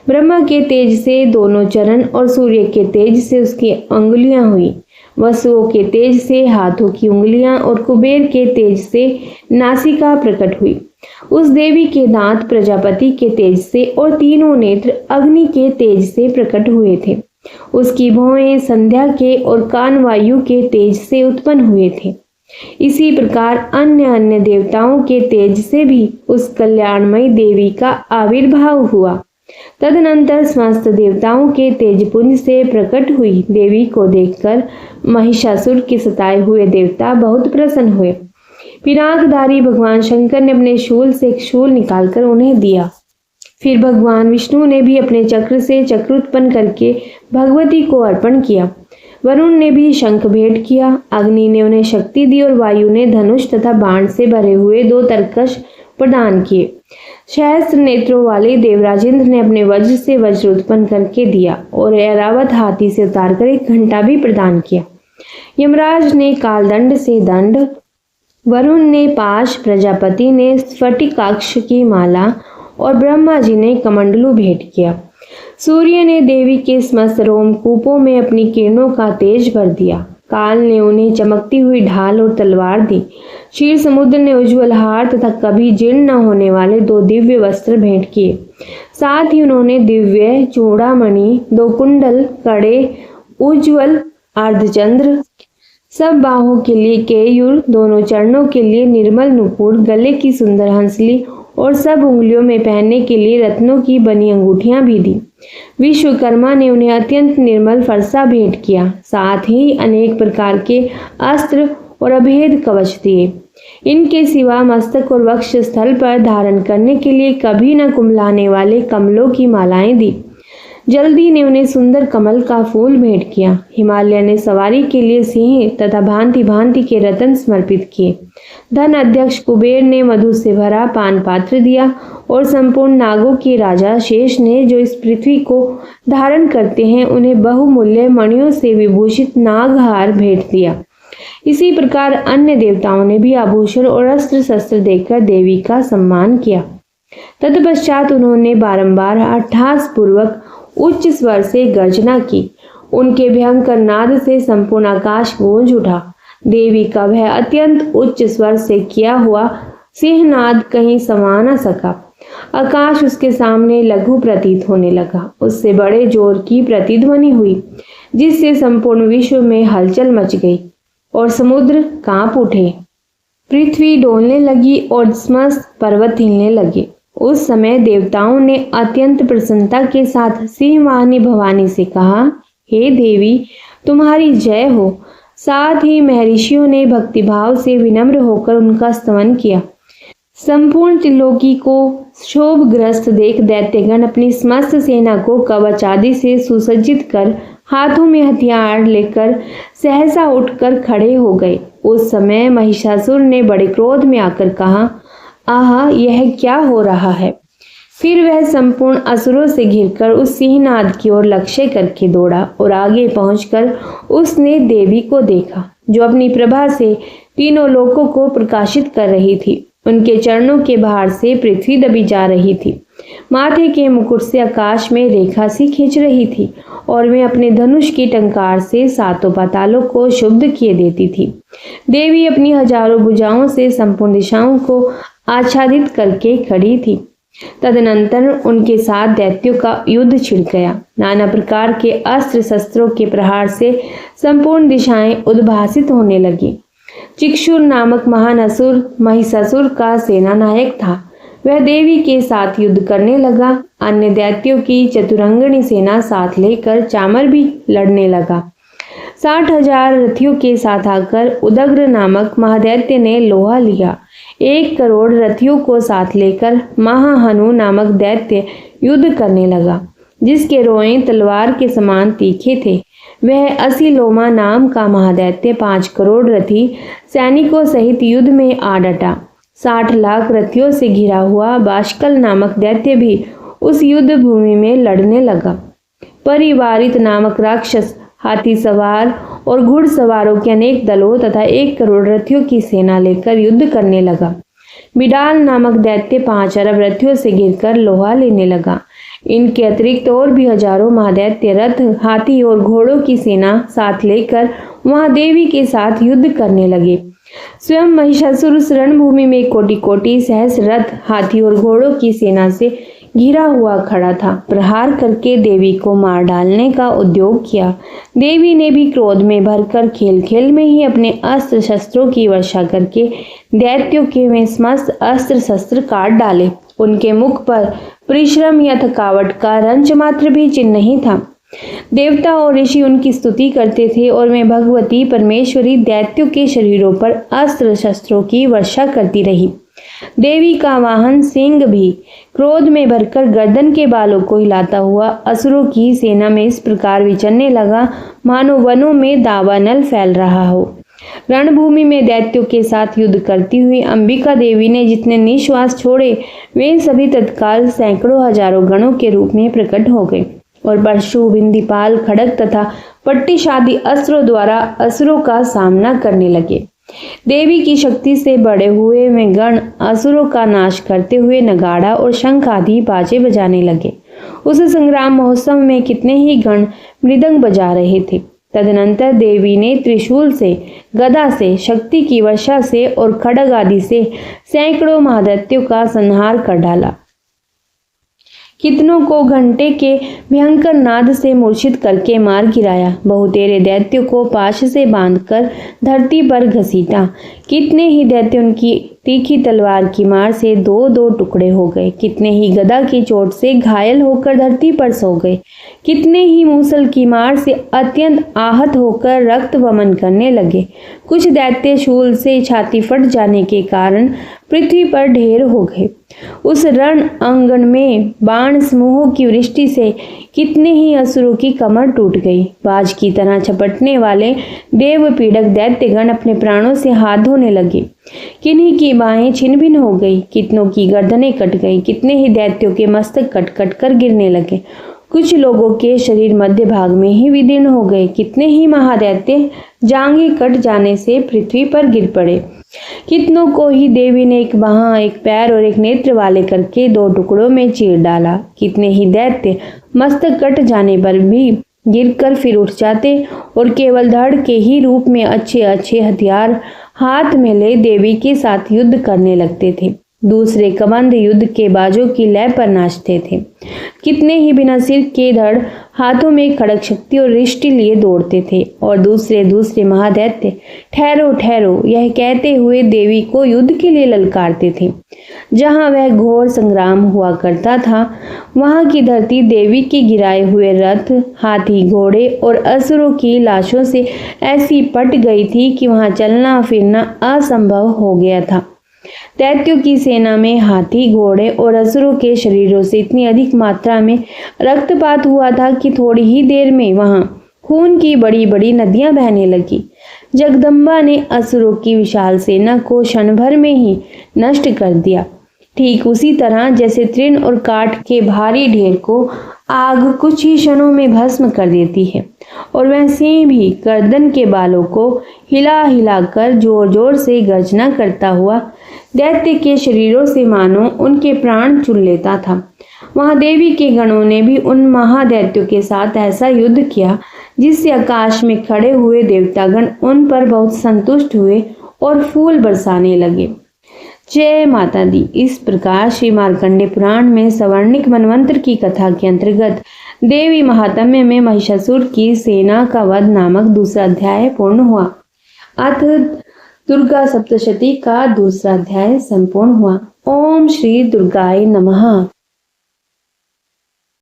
S1: ब्रह्मा के तेज से दोनों चरण और सूर्य के तेज से उसकी अंगुलियां हुई। वसुओं के तेज से हाथों की उंगलियां और कुबेर के तेज से नासिका प्रकट हुई। उस देवी के दांत प्रजापति के तेज से और तीनों नेत्र अग्नि के तेज से प्रकट हुए थे। उसकी भौहें संध्या के और कान वायु के तेज से उत्पन्न हुए थे। इसी प्रकार अन्य अन्य देवताओं के तेज से भी उस कल्याणमयी देवी का आविर्भाव हुआ। तदनंतर समस्त देवताओं के तेजपुंज से प्रकट हुई देवी को देखकर महिषासुर के सताए हुए देवता बहुत प्रसन्न हुए। पिनाकधारी भगवान शंकर ने अपने शूल से एक शूल निकालकर उन्हें दिया। फिर भगवान विष्णु ने भी अपने चक्र से चक्र उत्पन्न करके भगवती को अर्पण किया। वरुण ने भी शंख भेंट किया। अग्नि ने उन्हें शक्ति दी और वायु ने धनुष तथा बाण से भरे हुए 2 तरकश प्रदान किए। सहस्त्र नेत्रों वाले देवराजेंद्र ने अपने वज्र से वज्र उत्पन्न करके दिया और ऐरावत हाथी से उतारकर एक घंटा भी प्रदान किया। यमराज ने कालदंड से दंड, वरुण ने पाश, प्रजापति ने स्फटिकाक्ष की माला और ब्रह्मा जी ने कमंडलू भेंट किया। सूर्य ने देवी के समस्त रोमकूपों में अपनी किरणों का तेज भर दिया। काल ने उन्हें चमकती हुई ढाल और तलवार दी। क्षीर समुद्र ने उज्ज्वल हार तथा कभी जीर्ण न होने वाले 2 दिव्य वस्त्र भेंट किए। साथ ही उन्होंने दिव्य चूड़ामणि, 2 कुंडल, कड़े, उज्ज्वल अर्धचंद्र, सब बाहों के लिए केयूर, दोनों चरणों के लिए निर्मल नुपुर, गले की सुंदर हंसली और सब उंगलियों में पहनने के लिए रत्नों की बनी अंगूठियां भी दी। विश्वकर्मा ने उन्हें अत्यंत निर्मल फरसा भेंट किया। साथ ही अनेक प्रकार के अस्त्र और अभेद कवच दिए। इनके सिवा मस्तक और वक्ष स्थल पर धारण करने के लिए कभी न कुम्हलाने वाले कमलों की मालाएं दी। जल्दी ने उन्हें सुंदर कमल का फूल भेंट किया। हिमालय ने सवारी के लिए सिंह तथा भांति भांति के रत्न समर्पित किए। धन अध्यक्ष कुबेर ने मधु से भरा पान पात्र दिया और संपूर्ण नागों के राजा शेष ने, जो इस पृथ्वी को धारण करते हैं, उन्हें बहुमूल्य मणियों से विभूषित नागहार भेंट दिया। इसी प्रकार अन्य देवताओं ने भी आभूषण और अस्त्र शस्त्र देकर देवी का सम्मान किया। तत्पश्चात उन्होंने बारंबार अट्टहास पूर्वक उच्च स्वर से गर्जना की। उनके भयंकर नाद से संपूर्ण आकाश गूंज उठा। देवी का वह अत्यंत उच्च स्वर से किया हुआ सिंहनाद कहीं समा न सका। आकाश उसके सामने लघु प्रतीत होने लगा। उससे बड़े जोर की प्रतिध्वनि हुई, जिससे संपूर्ण विश्व में हलचल मच गई और समुद्र कांप उठे। पृथ्वी डोलने लगी और समस्त पर्वत हिलने लगे। उस समय देवताओं ने अत्यंत प्रसन्नता के साथ सिंहवाहिनी भवानी से कहा, हे देवी, तुम्हारी जय हो। साथ ही महर्षियों ने भक्तिभाव से विनम्र होकर उनका स्तवन किया। संपूर्ण त्रिलोकी को क्षोभग्रस्त देख दैत्यगण अपनी समस्त सेना को कवच आदि से सुसज्जित कर हाथों में हथियार लेकर सहसा उठकर खड़े हो गए। उस समय महिषासुर ने बड़े क्रोध में आकर कहा, आहा, यह क्या हो रहा है। फिर वह संपूर्ण असुरों से घिरकर उस सिंहनाद की ओर लक्ष्य करके दौड़ा और आगे पहुंचकर उसने देवी को देखा, जो अपनी प्रभा से तीनों लोकों को प्रकाशित कर रही थी। उनके चरणों के भार से पृथ्वी दबी जा रही थी। माथे के मुकुट से आकाश में रेखा सी खींच रही थी और वे अपने धनुष की टंकार से 7 पातालों को शुद्ध किए देती थी। देवी अपनी हजारों भुजाओं से संपूर्ण दिशाओं को आच्छादित करके खड़ी थी। तदनंतर उनके साथ दैत्यों का युद्ध छिड़ गया। नाना प्रकार के अस्त्र शस्त्रों के प्रहार से संपूर्ण दिशाएं उद्भासित होने लगी। चिक्षुर नामक महान असुर महिषासुर का सेना नायक था। वह देवी के साथ युद्ध करने लगा। अन्य दैत्यों की चतुरंगिणी सेना साथ लेकर चामर भी लड़ने लगा। 60,000 रथियों के साथ आकर उदग्र नामक महादैत्य ने लोहा लिया। 1 करोड़ रथियों को साथ लेकर महाहनु नामक दैत्य युद्ध करने लगा। जिसके रोएं तलवार के समान तीखे थे। वह असीलोमा नाम का महादैत्य 5 करोड़ रथी सैनिकों सहित युद्ध में आ डटा। 60 लाख रथियों से घिरा हुआ बाष्कल नामक दैत्य भी उस युद्ध भूमि में लड़ने लगा। परिवारित नामक राक्षस हाथी सवार और घुड़सवारों के अनेक दलों तथा 1 करोड़ रथियों की सेना लेकर युद्ध करने लगा। बिडाल नामक दैत्य 5 अरब रथियों से घिरकर लोहा लेने लगा। इनके अतिरिक्त और भी हजारों महादैत्य रथ, हाथी और घोड़ों की सेना साथ लेकर वहां देवी के साथ युद्ध करने लगे। स्वयं महिषासुर उस रणभूमि में कोटि कोटि सहस्र रथ, हाथी और घोड़ों की सेना से घिरा हुआ खड़ा था। प्रहार करके देवी को मार डालने का उद्योग किया। देवी ने भी क्रोध में भरकर खेल खेल में ही अपने अस्त्र शस्त्रों की वर्षा करके दैत्यों के में समस्त अस्त्र शस्त्र काट डाले। उनके मुख पर परिश्रम या थकावट का रंच मात्र भी चिन्ह नहीं था। देवता और ऋषि उनकी स्तुति करते थे और मैं भगवती परमेश्वरी दैत्यों के शरीरों पर अस्त्र शस्त्रों की वर्षा करती रही। देवी का वाहन सिंह भी क्रोध में भरकर गर्दन के बालों को हिलाता हुआ असुरों की सेना में इस प्रकार विचरने लगा मानो वनों में दावानल फैल रहा हो। रणभूमि में दैत्यों के साथ युद्ध करती हुई अंबिका देवी ने जितने निश्वास छोड़े वे सभी तत्काल सैकड़ों हजारों गणों के रूप में प्रकट हो गए और परशु, बिंदीपाल, खड़ग तथा पट्टिशादी अस्त्रों द्वारा असुरों का सामना करने लगे। देवी की शक्ति से बड़े हुए वे गण असुरों का नाश करते हुए नगाड़ा और शंख आदि बाजे बजाने लगे। उस संग्राम महोत्सव में कितने ही गण मृदंग बजा रहे थे। तदनंतर देवी ने त्रिशूल से, गदा से, शक्ति की वर्षा से और खड्ग आदि से सैकड़ों महादैत्यों का संहार कर डाला। कितनों को घंटे के भयंकर नाद से मूर्छित करके मार गिराया। बहुतेरे दैत्यों को पाश से बांधकर धरती पर घसीटा। कितने ही दैत्य उनकी तीखी तलवार की मार से 2-2 टुकड़े हो गए। कितने ही गदा की चोट से घायल होकर धरती पर सो गए। कितने ही मूसल की मार से अत्यंत आहत होकर रक्त वमन करने लगे। कुछ दैत्य शूल से छाती फट जाने के कारण पृथ्वी पर ढेर हो गए। उस रण आंगन में बाण समूहों की वृष्टि से कितने ही असुरों की कमर टूट गई। बाज की तरह छपटने वाले देव पीड़क दैत्यगण अपने प्राणों से हाथ धोने लगे। किन्हीं की बाहें छिन्न भिन्न हो गई, कितनों की गर्दनें कट गई। कितने ही दैत्यों के मस्तक कट कट कर गिरने लगे। कुछ लोगों के शरीर मध्य भाग में ही विदीर्ण हो गए। कितने ही महादैत्य जांघें कट जाने से पृथ्वी पर गिर पड़े। कितनों को ही देवी ने एक बाह, एक पैर और एक नेत्र वाले करके 2 टुकड़ों में चीर डाला। कितने ही दैत्य मस्तक कट जाने पर भी गिरकर फिर उठ जाते और केवल धड़ के ही रूप में अच्छे अच्छे हथियार हाथ में ले देवी के साथ युद्ध करने लगते थे। दूसरे कबंध युद्ध के बाजों की लय पर नाचते थे। कितने ही बिना सिर के धड़ हाथों में खड़ग शक्ति और रिष्टि लिए दौड़ते थे और दूसरे महादैत्य ठहरो ठहरो यह कहते हुए देवी को युद्ध के लिए ललकारते थे। जहां वह घोर संग्राम हुआ करता था वहां की धरती देवी के गिराए हुए रथ, हाथी, घोड़े और असुरों की लाशों से ऐसी पट गई थी कि वहां चलना फिरना असंभव हो गया था। दैत्यों की सेना में हाथी, घोड़े और असुरों के शरीरों से इतनी अधिक मात्रा में रक्तपात हुआ था कि थोड़ी ही देर में वहां खून की बड़ी बड़ी नदियां बहने लगी। जगदम्बा ने असुरों की विशाल सेना को क्षण भर में ही नष्ट कर दिया। ठीक उसी तरह जैसे तृण और काठ के भारी ढेर को आग कुछ ही क्षणों में भस्म कर देती है और वैसे भी गर्दन के बालों को हिला हिलाकर जोर जोर से गर्जना करता हुआ दैत्य के शरीरों से मानो उनके प्राण चुन लेता था। वहां देवी के गणों ने भी उन महादैत्यों के साथ ऐसा युद्ध किया जिससे आकाश में खड़े हुए देवतागण उन पर बहुत संतुष्ट हुए और फूल बरसाने लगे। जय माता दी। इस प्रकार श्री मार्कंडे पुराण में सवर्णिक मनवंतर की कथा के अंतर्गत देवी महात्म्य में महिषासुर की सेना का वध नामक दूसरा अध्याय पूर्ण हुआ। अथ दुर्गा सप्तशती का दूसरा अध्याय संपूर्ण हुआ। ओम श्री दुर्गाय नमः।